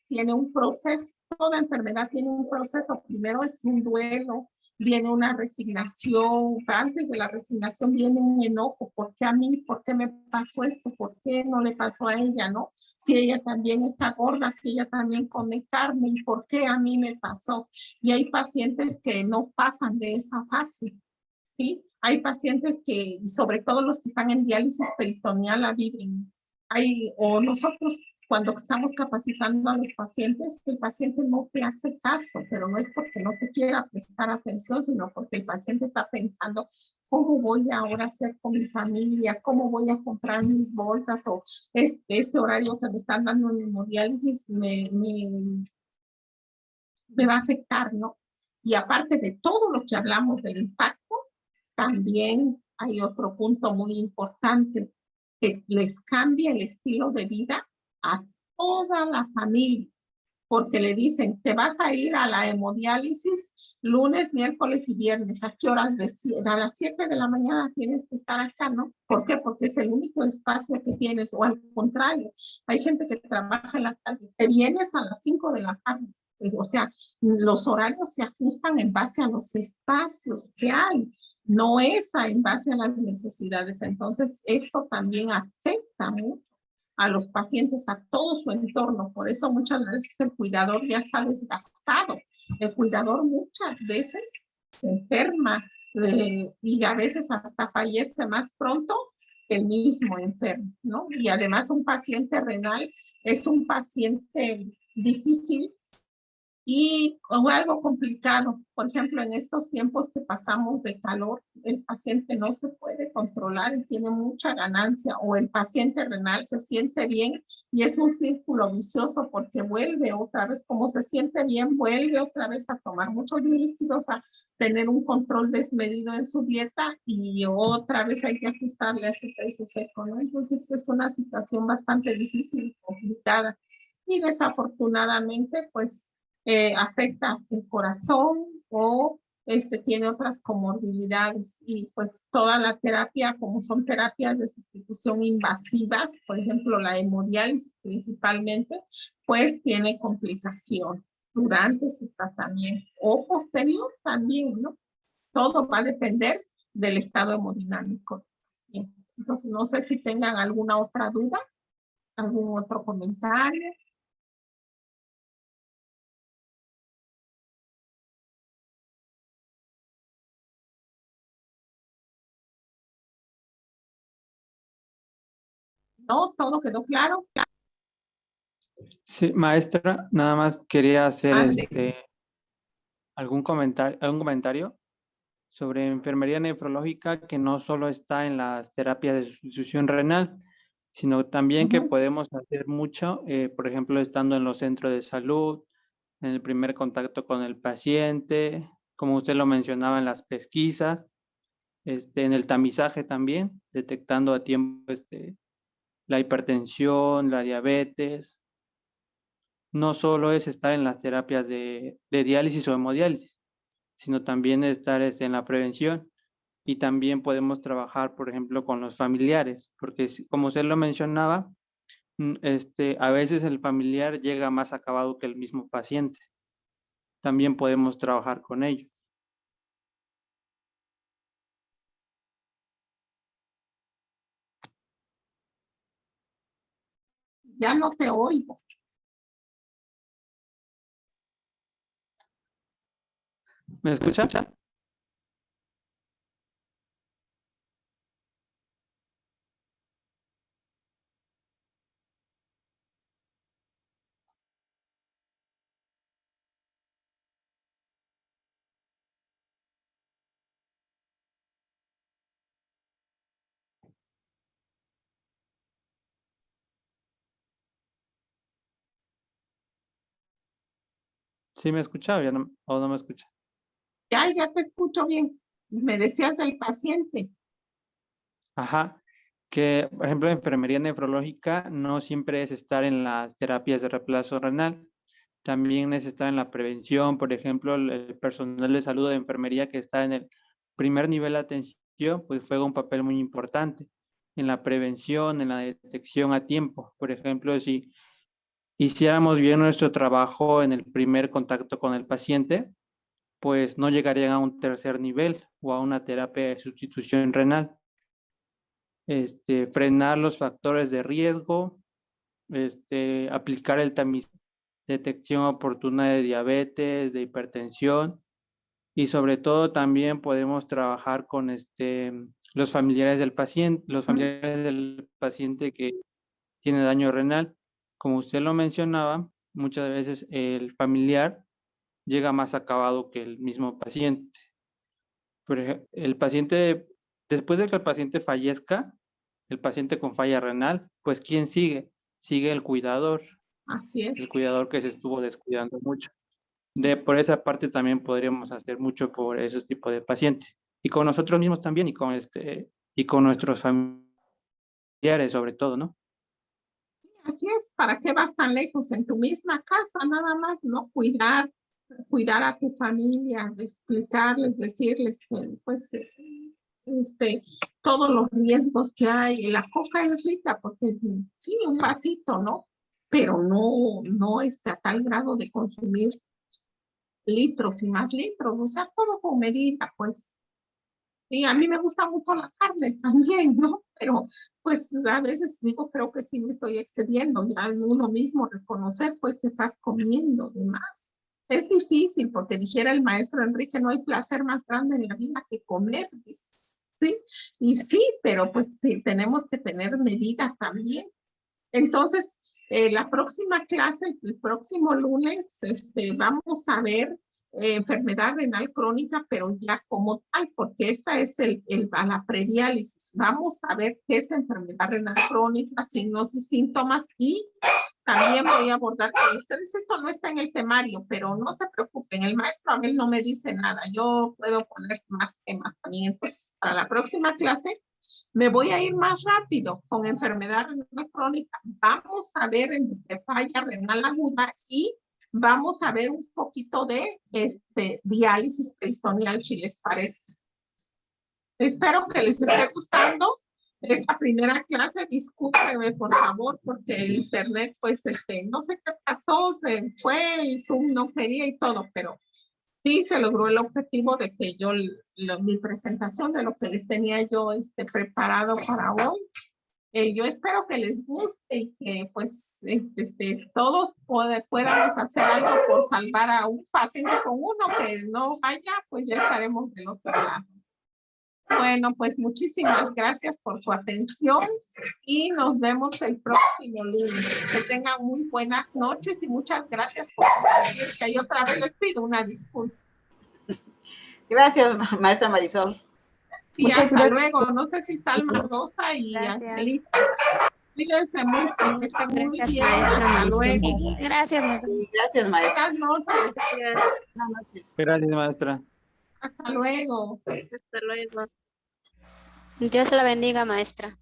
tiene un proceso, toda enfermedad tiene un proceso. Primero es un duelo, viene una resignación, antes de la resignación viene un enojo, ¿por qué a mí? ¿Por qué me pasó esto? ¿Por qué no le pasó a ella, no? Si ella también está gorda, si ella también come carne, ¿y por qué a mí me pasó? Y hay pacientes que no pasan de esa fase, ¿sí? Hay pacientes que, sobre todo los que están en diálisis peritoneal, la viven. O nosotros cuando estamos capacitando a los pacientes, el paciente no te hace caso, pero no es porque no te quiera prestar atención, sino porque el paciente está pensando, ¿cómo voy ahora a hacer con mi familia? ¿Cómo voy a comprar mis bolsas? O este horario que me están dando en hemodiálisis me va a afectar, ¿no? Y aparte de todo lo que hablamos del impacto, también hay otro punto muy importante, que les cambia el estilo de vida a toda la familia, porque le dicen, te vas a ir a la hemodiálisis lunes, miércoles y viernes. ¿A qué horas? A las 7 de la mañana tienes que estar acá, ¿no? ¿Por qué? Porque es el único espacio que tienes, o al contrario, hay gente que trabaja en la tarde, te vienes a las 5 de la tarde. O sea, los horarios se ajustan en base a los espacios que hay, no es en base a las necesidades. Entonces, esto también afecta mucho a los pacientes, a todo su entorno. Por eso muchas veces el cuidador ya está desgastado. El cuidador muchas veces se enferma y a veces hasta fallece más pronto que el mismo enfermo, ¿no? Y además un paciente renal es un paciente difícil y algo complicado. Por ejemplo, en estos tiempos que pasamos de calor, el paciente no se puede controlar y tiene mucha ganancia, o el paciente renal se siente bien y es un círculo vicioso porque vuelve otra vez, como se siente bien, vuelve otra vez a tomar muchos líquidos, a tener un control desmedido en su dieta y otra vez hay que ajustarle a ese peso seco, ¿no? Entonces es una situación bastante difícil y complicada. Y desafortunadamente, pues, afecta el corazón o tiene otras comorbilidades, y pues toda la terapia, como son terapias de sustitución invasivas, por ejemplo la hemodiálisis principalmente, pues tiene complicación durante su tratamiento o posterior también, ¿no? Todo va a depender del estado hemodinámico. Entonces no sé si tengan alguna otra duda, algún otro comentario. ¿No? ¿Todo quedó claro? Sí, maestra, nada más quería hacer Ande. algún comentario sobre enfermería nefrológica, que no solo está en las terapias de sustitución renal, sino también que podemos hacer mucho, por ejemplo, estando en los centros de salud, en el primer contacto con el paciente, como usted lo mencionaba en las pesquisas, en el tamizaje también, detectando a tiempo la hipertensión, la diabetes. No solo es estar en las terapias de diálisis o hemodiálisis, sino también estar en la prevención. Y también podemos trabajar, por ejemplo, con los familiares, porque como usted lo mencionaba, a veces el familiar llega más acabado que el mismo paciente. También podemos trabajar con ello. Ya no te oigo. ¿Me escucha? ¿Sí me escucha o no me escucha? Ya te escucho bien. Me decías del paciente. Ajá, que por ejemplo enfermería nefrológica no siempre es estar en las terapias de reemplazo renal, también es estar en la prevención. Por ejemplo, el personal de salud de enfermería que está en el primer nivel de atención, pues juega un papel muy importante en la prevención, en la detección a tiempo. Por ejemplo, si hiciéramos bien nuestro trabajo en el primer contacto con el paciente, pues no llegarían a un tercer nivel o a una terapia de sustitución renal. Frenar los factores de riesgo, aplicar el tamiz, detección oportuna de diabetes, de hipertensión, y sobre todo también podemos trabajar con los familiares del paciente que tiene daño renal, como usted lo mencionaba, muchas veces el familiar llega más acabado que el mismo paciente. Por ejemplo, el paciente, después de que el paciente fallezca, el paciente con falla renal, pues ¿quién sigue? Sigue el cuidador. Así es. El cuidador que se estuvo descuidando mucho. Por esa parte también podríamos hacer mucho por esos tipos de pacientes. Y con nosotros mismos también, y con nuestros familiares sobre todo, ¿no? Así es, ¿para qué vas tan lejos? En tu misma casa, nada más, ¿no? Cuidar a tu familia, explicarles, decirles que, pues, todos los riesgos que hay. La coca es rica porque sí, un vasito, ¿no? Pero no a tal grado de consumir litros y más litros, o sea, todo con medida, pues. Y a mí me gusta mucho la carne también, ¿no? Pero pues a veces digo, creo que sí me estoy excediendo, ya uno mismo reconocer pues que estás comiendo de más. Es difícil porque dijera el maestro Enrique, no hay placer más grande en la vida que comer, ¿sí? Y sí, pero pues tenemos que tener medida también. Entonces, la próxima clase, el próximo lunes, vamos a ver enfermedad renal crónica, pero ya como tal, porque esta es la prediálisis. Vamos a ver qué es enfermedad renal crónica, signos y síntomas, y también voy a abordar con ustedes. Esto no está en el temario, pero no se preocupen, el maestro Abel no me dice nada. Yo puedo poner más temas también. Entonces, para la próxima clase, me voy a ir más rápido con enfermedad renal crónica. Vamos a ver falla renal aguda y vamos a ver un poquito de diálisis peritoneal, si les parece. Espero que les esté gustando esta primera clase. Discúlpenme, por favor, porque el internet, pues, no sé qué pasó, se fue, el Zoom no quería y todo, pero sí se logró el objetivo de que yo, mi presentación de lo que les tenía yo preparado para hoy. Yo espero que les guste y que pues todos podamos hacer algo por salvar a un paciente. Con uno que no vaya, pues ya estaremos del otro lado. Bueno, pues muchísimas gracias por su atención y nos vemos el próximo lunes. Que tengan muy buenas noches y muchas gracias por su paciencia. Y otra vez les pido una disculpa. Gracias, maestra Marisol. Y hasta luego. No sé si está Almarosa y Angelita. Cuídense mucho, que estén muy bien. Hasta luego. Gracias, maestra. Gracias, maestra. Buenas noches. Buenas noches. Gracias, maestra. Hasta luego. Hasta luego. Dios la bendiga, maestra.